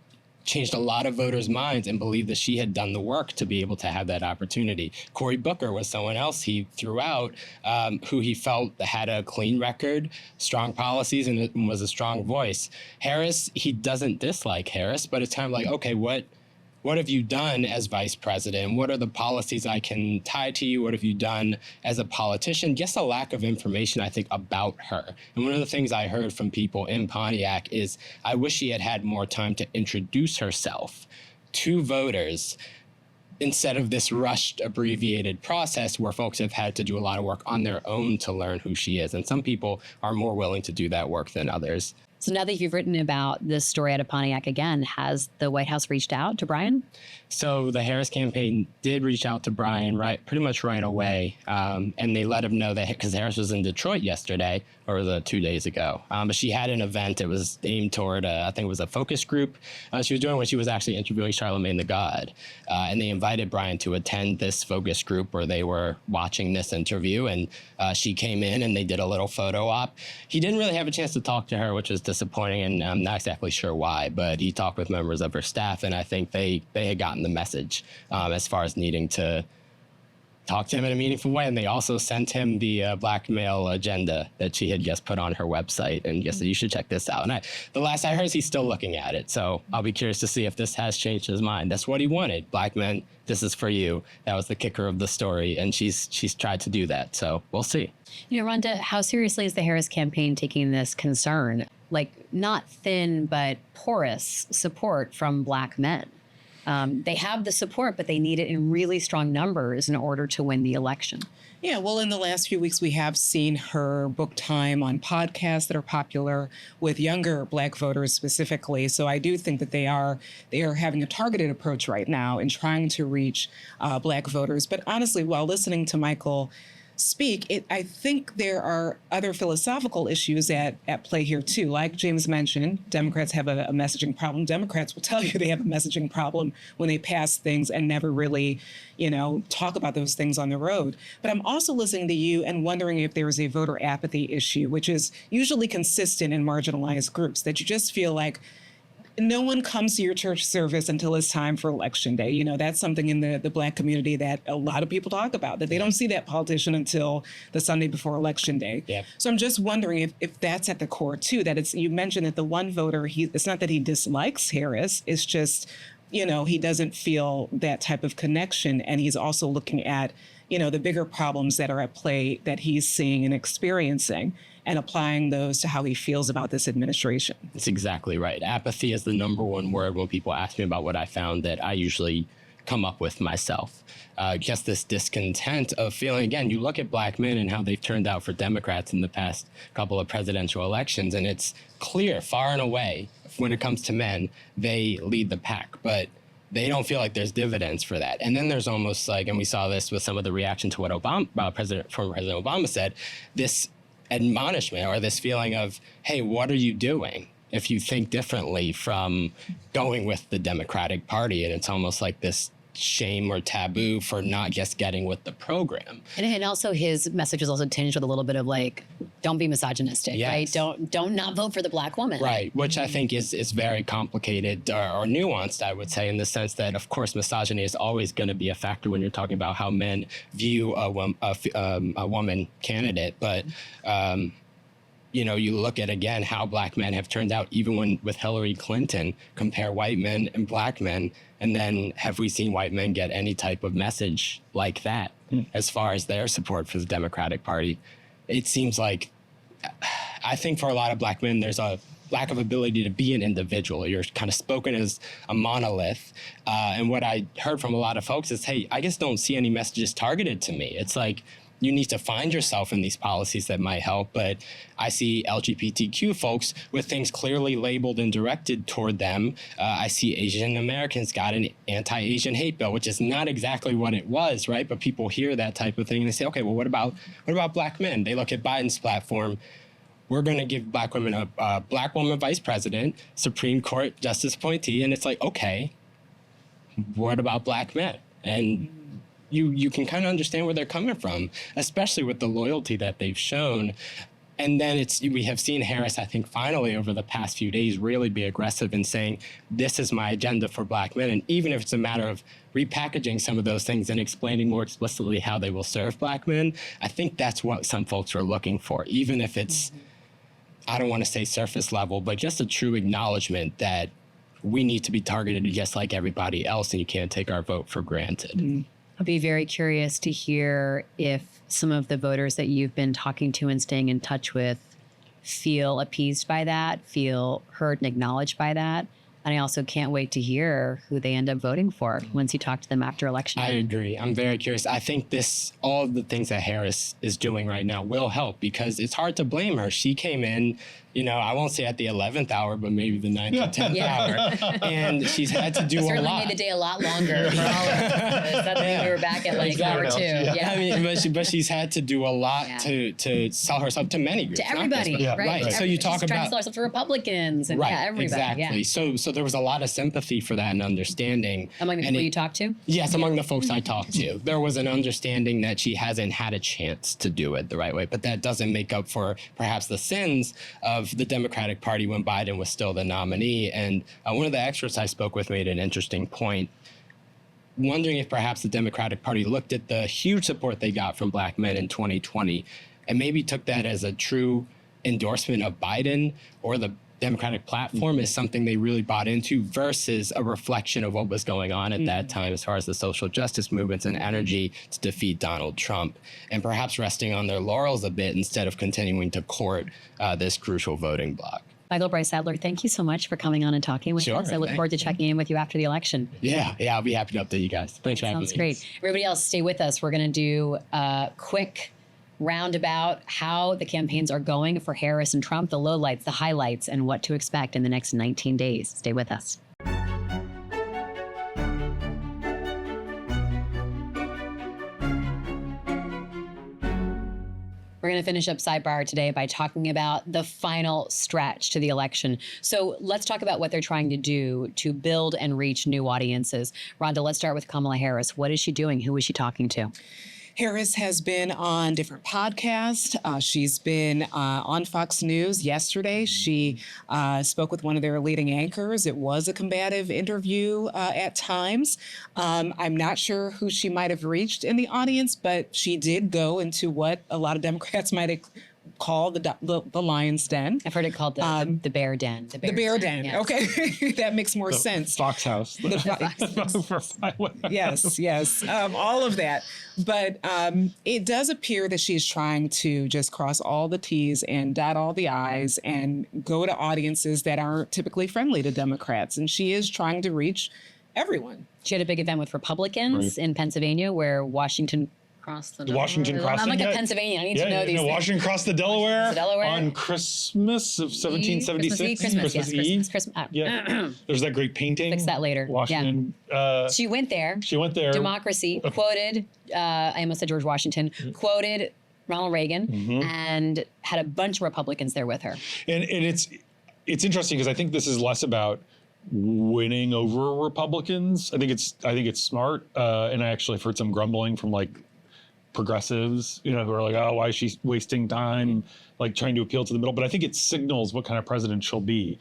changed a lot of voters' minds and believed that she had done the work to be able to have that opportunity. Cory Booker was someone else he threw out who he felt had a clean record, strong policies, and was a strong voice. Harris, he doesn't dislike Harris, but it's kind of like, okay, what have you done as vice president? What are the policies I can tie to you? What have you done as a politician? Just a lack of information, I think, about her. And one of the things I heard from people in Pontiac is, I wish she had had more time to introduce herself to voters instead of this rushed, abbreviated process where folks have had to do a lot of work on their own to learn who she is. And some people are more willing to do that work than others. So now that you've written about this story out of Pontiac again, has the White House reached out to Brian? So the Harris campaign did reach out to Brian pretty much right away. And they let him know that, because Harris was in Detroit yesterday, or 2 days ago. But she had an event. It was aimed toward, I think it was a focus group she was doing when she was actually interviewing Charlemagne the God. And they invited Brian to attend this focus group where they were watching this interview. And she came in and they did a little photo op. He didn't really have a chance to talk to her, which was disappointing, and I'm not exactly sure why, but he talked with members of her staff, and I think they had gotten the message as far as needing to talk to him in a meaningful way. And they also sent him the blackmail agenda that she had just put on her website and just said, you should check this out. And the last I heard is he's still looking at it. So I'll be curious to see if this has changed his mind. That's what he wanted. Black men, this is for you. That was the kicker of the story. And she's tried to do that. So we'll see. Rhonda, how seriously is the Harris campaign taking this concern? Like, not thin, but porous support from Black men. They have the support, but they need it in really strong numbers in order to win the election. Yeah, well, in the last few weeks, we have seen her book time on podcasts that are popular with younger Black voters specifically. So I do think that they are having a targeted approach right now in trying to reach Black voters. But honestly, while listening to Michael speak, I think there are other philosophical issues at play here, too. Like James mentioned, Democrats have a messaging problem. Democrats will tell you they have a messaging problem when they pass things and never really, talk about those things on the road. But I'm also listening to you and wondering if there is a voter apathy issue, which is usually consistent in marginalized groups, that you just feel like no one comes to your church service until it's time for election day. That's something in the Black community that a lot of people talk about, that they don't see that politician until the Sunday before election day. Yeah. So I'm just wondering if that's at the core, too, that you mentioned that the one voter, it's not that he dislikes Harris, it's just, he doesn't feel that type of connection. And he's also looking at, the bigger problems that are at play that he's seeing and experiencing, and applying those to how he feels about this administration. That's exactly right. Apathy is the number one word when people ask me about what I found that I usually come up with myself. Just this discontent of feeling, again, you look at black men and how they've turned out for Democrats in the past couple of presidential elections, and it's clear far and away when it comes to men, they lead the pack, but they don't feel like there's dividends for that. And then there's almost like, and we saw this with some of the reaction to what former President Obama said, this admonishment or this feeling of, hey, what are you doing if you think differently from going with the Democratic Party? And it's almost like this shame or taboo for not just getting with the program. And also his message was also tinged with a little bit of like, don't be misogynistic, Yes. right? Don't not vote for the black woman. Right, which I think is very complicated or nuanced, I would say, in the sense that, of course, misogyny is always going to be a factor when you're talking about how men view a woman candidate. But, you look at, again, how black men have turned out, even with Hillary Clinton, compare white men and black men. And then have we seen white men get any type of message like that as far as their support for the Democratic Party? It seems like, I think for a lot of black men, there's a lack of ability to be an individual. You're kind of spoken as a monolith. And what I heard from a lot of folks is, hey, I just don't see any messages targeted to me. It's like, you need to find yourself in these policies that might help. But I see LGBTQ folks with things clearly labeled and directed toward them. I see Asian Americans got an anti-Asian hate bill, which is not exactly what it was, right? But people hear that type of thing and they say, okay, well, what about black men? They look at Biden's platform. We're going to give black women a black woman vice president, Supreme Court justice appointee. And it's like, okay, what about black men? And you can kind of understand where they're coming from, especially with the loyalty that they've shown. And then we have seen Harris, I think, finally over the past few days really be aggressive in saying, this is my agenda for black men. And even if it's a matter of repackaging some of those things and explaining more explicitly how they will serve black men, I think that's what some folks are looking for, even if it's, I don't want to say surface level, but just a true acknowledgement that we need to be targeted just like everybody else, and you can't take our vote for granted. Mm-hmm. I'll be very curious to hear if some of the voters that you've been talking to and staying in touch with feel appeased by that, feel heard and acknowledged by that. And I also can't wait to hear who they end up voting for once you talk to them after election. I agree. I'm very curious. I think all of the things that Harris is doing right now will help, because it's hard to blame her. She came in, I won't say at the 11th hour, but maybe the 9th or 10th hour. And she's had to do a lot. Certainly made the day a lot longer for all of us. Suddenly we were back at like hour 2. Yeah. I mean, but she's had to do a lot to sell herself to many groups. To everybody, right? So you talk she's trying about to sell herself to Republicans and everybody. Exactly. Yeah. So there was a lot of sympathy for that and understanding. Among the people you talked to? Yes, among the folks I talked to. There was an understanding that she hasn't had a chance to do it the right way, but that doesn't make up for perhaps the sins of the Democratic Party when Biden was still the nominee. And one of the experts I spoke with made an interesting point, wondering if perhaps the Democratic Party looked at the huge support they got from black men in 2020 and maybe took that as a true endorsement of Biden or the Democratic platform as something they really bought into versus a reflection of what was going on at that time as far as the social justice movements and energy to defeat Donald Trump, and perhaps resting on their laurels a bit instead of continuing to court this crucial voting bloc. Michael Brice-Saddler, thank you so much for coming on and talking with us. I look forward to checking in with you after the election. Yeah, I'll be happy to update you guys. Thanks for having me. Sounds great. Everybody else, stay with us. We're going to do a quick roundabout how the campaigns are going for Harris and Trump, the lowlights, the highlights, and what to expect in the next 19 days. Stay with us. We're going to finish up Sidebar today by talking about the final stretch to the election. So let's talk about what they're trying to do to build and reach new audiences. Rhonda, let's start with Kamala Harris. What is she doing? Who is she talking to? Harris has been on different podcasts. She's been on Fox News yesterday. She spoke with one of their leading anchors. It was a combative interview at times. I'm not sure who she might have reached in the audience, but she did go into what a lot of Democrats might call the lion's den. I've heard it called the bear den. The bear den. Yes. Okay, that makes more sense. Fox House. Yes, all of that. But it does appear that she's trying to just cross all the T's and dot all the I's and go to audiences that aren't typically friendly to Democrats. And she is trying to reach everyone. She had a big event with Republicans in Pennsylvania where Washington crossed the Washington crossing. I'm like yeah. a Pennsylvania. I need to know these things. Washington crossed the Delaware, Delaware on Christmas of 1776. Christmas Eve. Christmas. Yeah. There's that great painting. Fix that later. Washington. She went there. Democracy quoted. I almost said George Washington quoted Ronald Reagan and had a bunch of Republicans there with her. And it's interesting because I think this is less about winning over Republicans. I think it's smart. And I actually have heard some grumbling from like progressives, who are like, oh, why is she wasting time, like trying to appeal to the middle? But I think it signals what kind of president she'll be.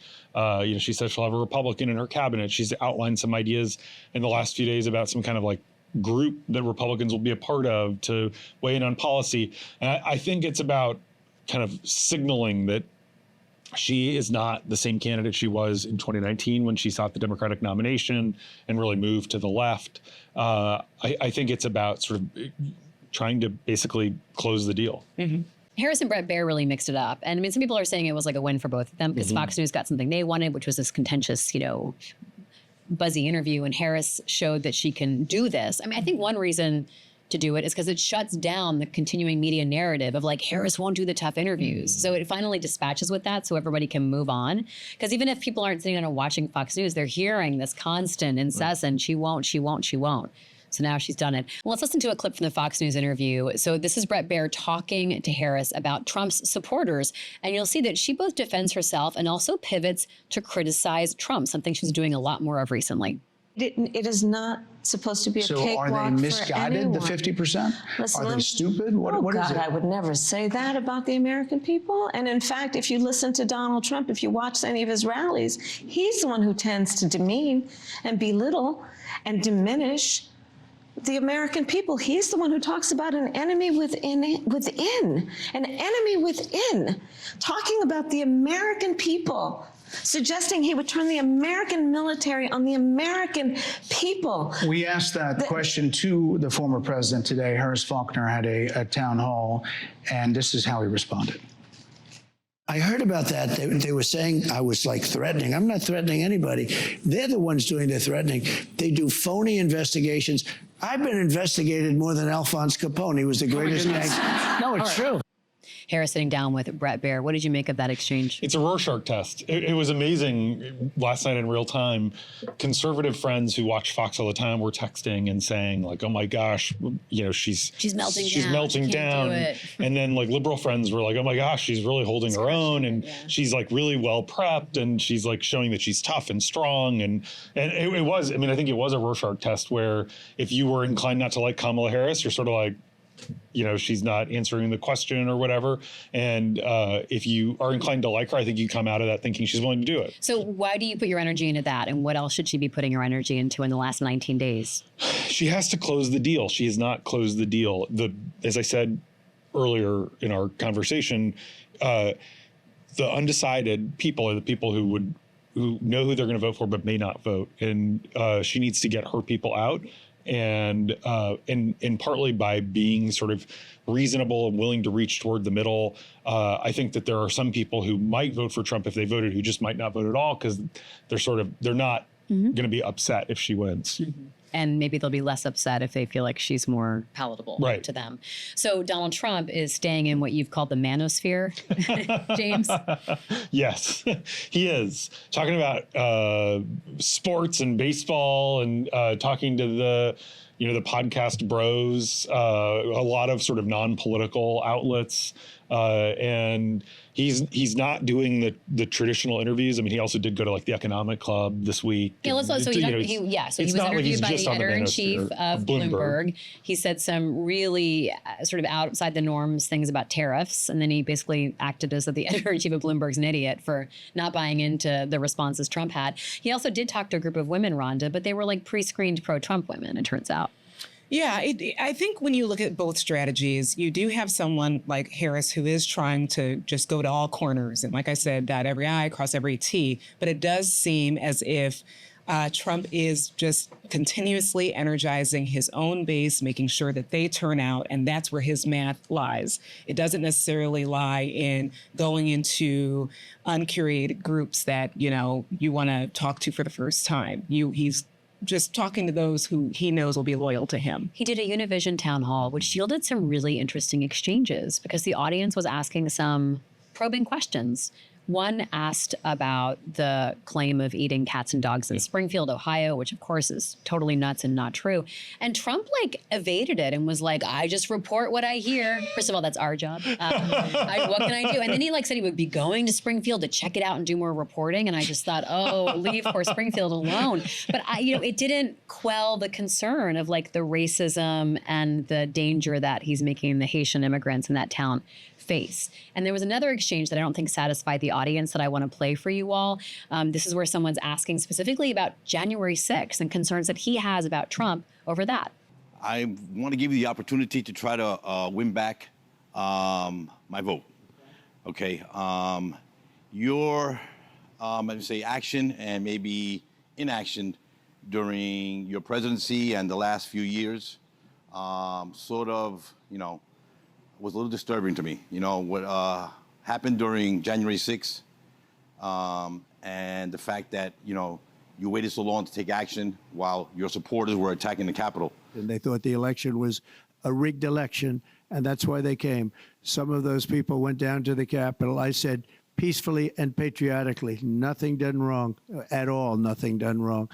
She says she'll have a Republican in her cabinet. She's outlined some ideas in the last few days about some kind of like group that Republicans will be a part of to weigh in on policy. And I think it's about kind of signaling that she is not the same candidate she was in 2019 when she sought the Democratic nomination and really moved to the left. I think it's about sort of trying to basically close the deal. Harris and Brett Baer really mixed it up. And I mean, some people are saying it was like a win for both of them because Fox News got something they wanted, which was this contentious, buzzy interview. And Harris showed that she can do this. I mean, I think one reason to do it is because it shuts down the continuing media narrative of like Harris won't do the tough interviews. So it finally dispatches with that so everybody can move on. Because even if people aren't sitting down and watching Fox News, they're hearing this constant, incessant, she won't. So now she's done it. Well, let's listen to a clip from the Fox News interview. So this is Brett Baer talking to Harris about Trump's supporters. And you'll see that she both defends herself and also pivots to criticize Trump, something she's doing a lot more of recently. It is not supposed to be a cakewalk for anyone. So are they misguided, the 50%? Listen, are they stupid? What is it? I would never say that about the American people. And in fact, if you listen to Donald Trump, if you watch any of his rallies, he's the one who tends to demean and belittle and diminish the American people. He's the one who talks about an enemy within, an enemy within, talking about the American people, suggesting he would turn the American military on the American people. We asked that question to the former president today. Harris Faulkner had a town hall, and this is how he responded. I heard about that. They were saying I was like threatening. I'm not threatening anybody. They're the ones doing the threatening. They do phony investigations. I've been investigated more than Alphonse Capone. He was the greatest gangster. No, it's true. Harris sitting down with Brett Baer. What did you make of that exchange? It's a Rorschach test. It was amazing last night in real time. Conservative friends who watch Fox all the time were texting and saying like, "Oh my gosh, she's melting down." And then like liberal friends were like, "Oh my gosh, she's really holding her own, and she's like really well prepped, and she's like showing that she's tough and strong." And it was. I mean, I think it was a Rorschach test where if you were inclined not to like Kamala Harris, you're sort of like, she's not answering the question or whatever. And if you are inclined to like her, I think you come out of that thinking she's willing to do it. So why do you put your energy into that? And what else should she be putting her energy into in the last 19 days? She has to close the deal. She has not closed the deal. As I said earlier in our conversation, the undecided people are the people who know who they're going to vote for but may not vote. And she needs to get her people out. And partly by being sort of reasonable and willing to reach toward the middle. I think that there are some people who might vote for Trump if they voted who just might not vote at all because they're not going to be upset if she wins. And maybe they'll be less upset if they feel like she's more palatable to them. So Donald Trump is staying in what you've called the manosphere, James? Yes, he is. Talking about sports and baseball and talking to the podcast bros, a lot of sort of non-political outlets. And he's not doing the traditional interviews. I mean, he also did go to like the Economic Club this week. Yeah, so he was interviewed by the editor-in-chief of Bloomberg. He said some really sort of outside the norms things about tariffs, and then he basically acted as though the editor-in-chief of Bloomberg's an idiot for not buying into the responses Trump had. He also did talk to a group of women, Rhonda, but they were like pre-screened pro-Trump women, it turns out. Yeah, I think when you look at both strategies, you do have someone like Harris who is trying to just go to all corners. And like I said, dot every I, cross every T. But it does seem as if Trump is just continuously energizing his own base, making sure that they turn out. And that's where his math lies. It doesn't necessarily lie in going into uncurated groups that, you want to talk to for the first time. He's just talking to those who he knows will be loyal to him. He did a Univision town hall, which yielded some really interesting exchanges because the audience was asking some probing questions. One asked about the claim of eating cats and dogs in Springfield, Ohio, which of course is totally nuts and not true. And Trump evaded it and was like, I just report what I hear. First of all, that's our job. What can I do? And then he said he would be going to Springfield to check it out and do more reporting. And I just thought, oh, leave poor Springfield alone. But it didn't quell the concern of the racism and the danger that he's making the Haitian immigrants in that town face. And there was another exchange that I don't think satisfied the audience that I want to play for you all. This is where someone's asking specifically about January 6th and concerns that he has about Trump over that. I want to give you the opportunity to try to win back my vote. Okay. Your, let me say, action and maybe inaction during your presidency and the last few years was a little disturbing to me. What happened during January 6th and the fact that, you waited so long to take action while your supporters were attacking the Capitol. And they thought the election was a rigged election, and that's why they came. Some of those people went down to the Capitol. I said, peacefully and patriotically, nothing done wrong at all, nothing done wrong.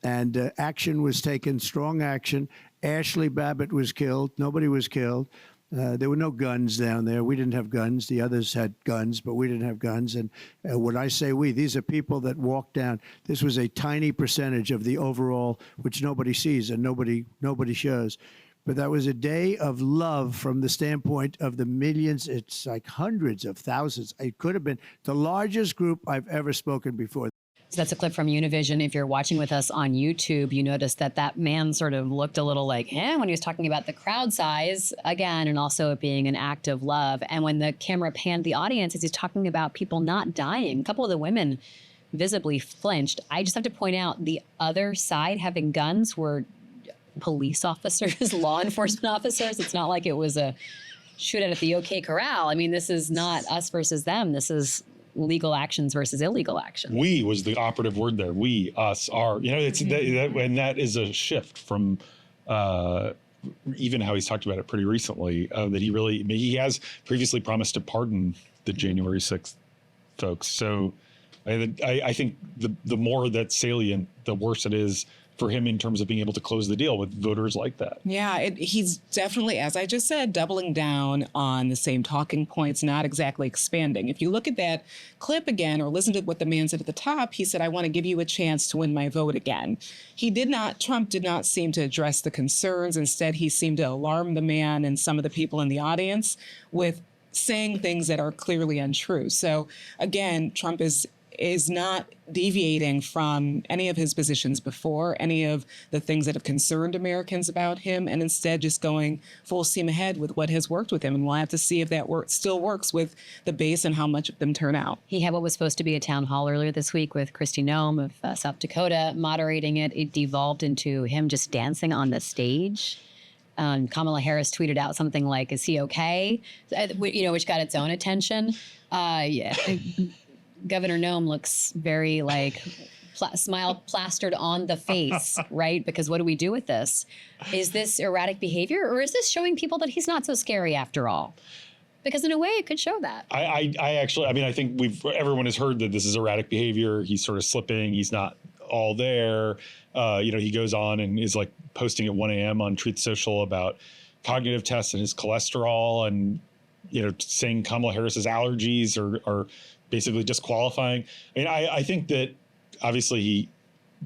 And action was taken, strong action. Ashley Babbitt was killed. Nobody was killed. There were no guns down there. We didn't have guns. The others had guns, but we didn't have guns. And when I say we, these are people that walked down. This was a tiny percentage of the overall, which nobody sees and nobody shows. But that was a day of love from the standpoint of the millions. It's like hundreds of thousands. It could have been the largest group I've ever spoken before. So that's a clip from Univision. If you're watching with us on YouTube, you notice that man sort of looked a little when he was talking about the crowd size again, and also it being an act of love. And when the camera panned the audience, as he's talking about people not dying, a couple of the women visibly flinched. I just have to point out the other side having guns were police officers, law enforcement officers. It's not like it was a shootout at the OK Corral. I mean, this is not us versus them. This is legal actions versus illegal actions. We was the operative word there. We, us, our. It's and that is a shift from even how he's talked about it pretty recently. That he has previously promised to pardon the January 6th folks. So I think the more that's salient, the worse it is for him in terms of being able to close the deal with voters like that. Yeah, he's definitely, as I just said, doubling down on the same talking points, not exactly expanding. If you look at that clip again or listen to what the man said at the top, he said, I want to give you a chance to win my vote again. Trump did not seem to address the concerns. Instead, he seemed to alarm the man and some of the people in the audience with saying things that are clearly untrue. So again, Trump is not deviating from any of his positions before, any of the things that have concerned Americans about him, and instead just going full steam ahead with what has worked with him. And we'll have to see if that still works with the base and how much of them turn out. He had what was supposed to be a town hall earlier this week with Kristi Noem of South Dakota moderating it. It devolved into him just dancing on the stage. Kamala Harris tweeted out something like, is he okay? Which got its own attention. Governor Noem looks very smile plastered on the face, right? Because what do we do with this? Is this erratic behavior, or is this showing people that he's not so scary after all? Because in a way, it could show that. I think everyone has heard that this is erratic behavior. He's sort of slipping. He's not all there. He goes on and is posting at 1 a.m. on Truth Social about cognitive tests and his cholesterol, and saying Kamala Harris's allergies are basically disqualifying. I think that obviously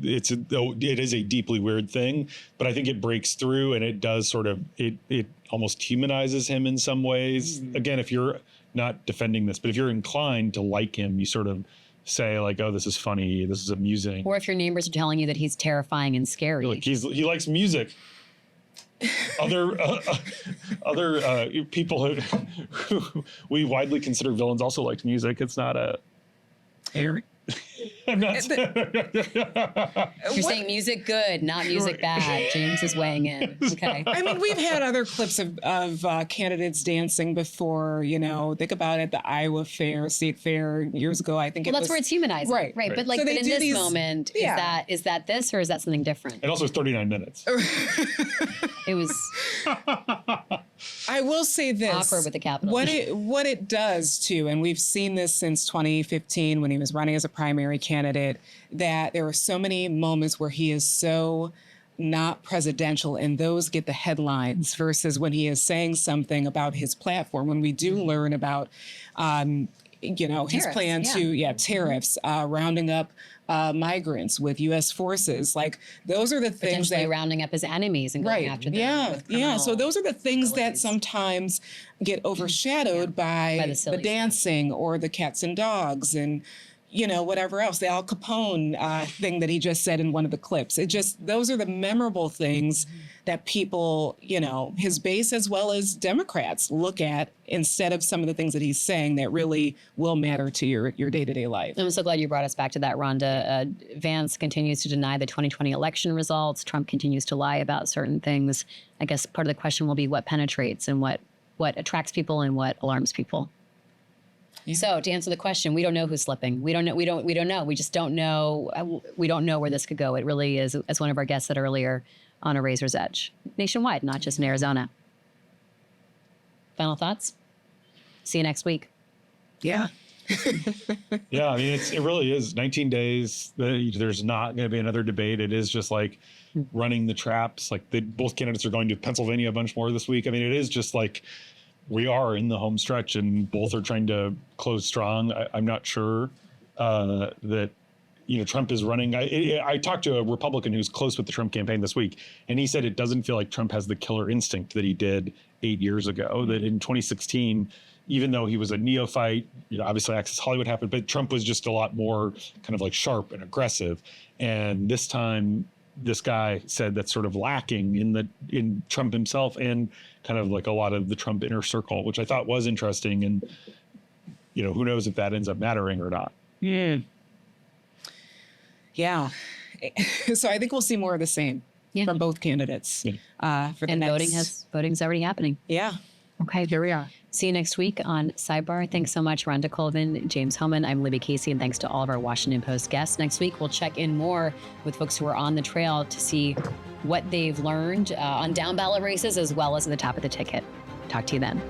it is a deeply weird thing, but I think it breaks through and it does it almost humanizes him in some ways. Mm-hmm. Again, if you're not defending this, but if you're inclined to like him, you sort of say oh, this is funny, this is amusing. Or if your neighbors are telling you that he's terrifying and scary. He likes music. Other people who we widely consider villains also liked music. It's not a. Eric. I'm not. You're saying music good, not music bad. James is weighing in. Okay. I mean, we've had other clips of candidates dancing before. You know, think about it, the Iowa State Fair years ago. I think Well, that's where it's humanized. Right. Right. But like, So but they in do this these- moment, yeah. is that this or is that something different? It also is 39 minutes. It was I will say this. awkward with the Capitol. What it does too, and we've seen this since 2015 when he was running as a primary candidate, that there are so many moments where he is so not presidential and those get the headlines versus when he is saying something about his platform. When we do learn about, his Tariffs, plan to tariffs, rounding up migrants with U.S. forces, like those are the things potentially that rounding up his enemies and going after them. with yeah. So criminal those are the things that abilities. sometimes get overshadowed by the silly the dancing or the cats and dogs and whatever else, the Al Capone thing that he just said in one of the clips. Those are the memorable things that people, his base as well as Democrats look at instead of some of the things that he's saying that really will matter to your day-to-day life. I'm so glad you brought us back to that, Rhonda. Vance continues to deny the 2020 election results. Trump continues to lie about certain things. I guess part of the question will be what penetrates and what attracts people and what alarms people. Yeah. So to answer the question, we don't know who's slipping. We don't know. We don't know. We just don't know. We don't know where this could go. It really is, as one of our guests said earlier, on a razor's edge, nationwide, not just in Arizona. Final thoughts? See you next week. Yeah. Yeah, I mean, it really is 19 days. There's not going to be another debate. It is just like running the traps. Like both candidates are going to Pennsylvania a bunch more this week. I mean, it is just like we are in the home stretch and both are trying to close strong. I'm not sure that, Trump is running. I talked to a Republican who's close with the Trump campaign this week, and he said it doesn't feel like Trump has the killer instinct that he did 8 years ago, that in 2016, even though he was a neophyte, obviously Access Hollywood happened, but Trump was just a lot more kind of like sharp and aggressive. And this time, this guy said that's sort of lacking in Trump himself and kind of like a lot of the Trump inner circle, which I thought was interesting. And, who knows if that ends up mattering or not. Yeah. So I think we'll see more of the same from both candidates. For the And next... voting's already happening. Yeah. Okay. Here we are. See you next week on Sidebar. Thanks so much, Rhonda, Colvin, James Hohmann. I'm Libby Casey, and thanks to all of our Washington Post guests. Next week, we'll check in more with folks who are on the trail to see what they've learned on down ballot races as well as at the top of the ticket. Talk to you then.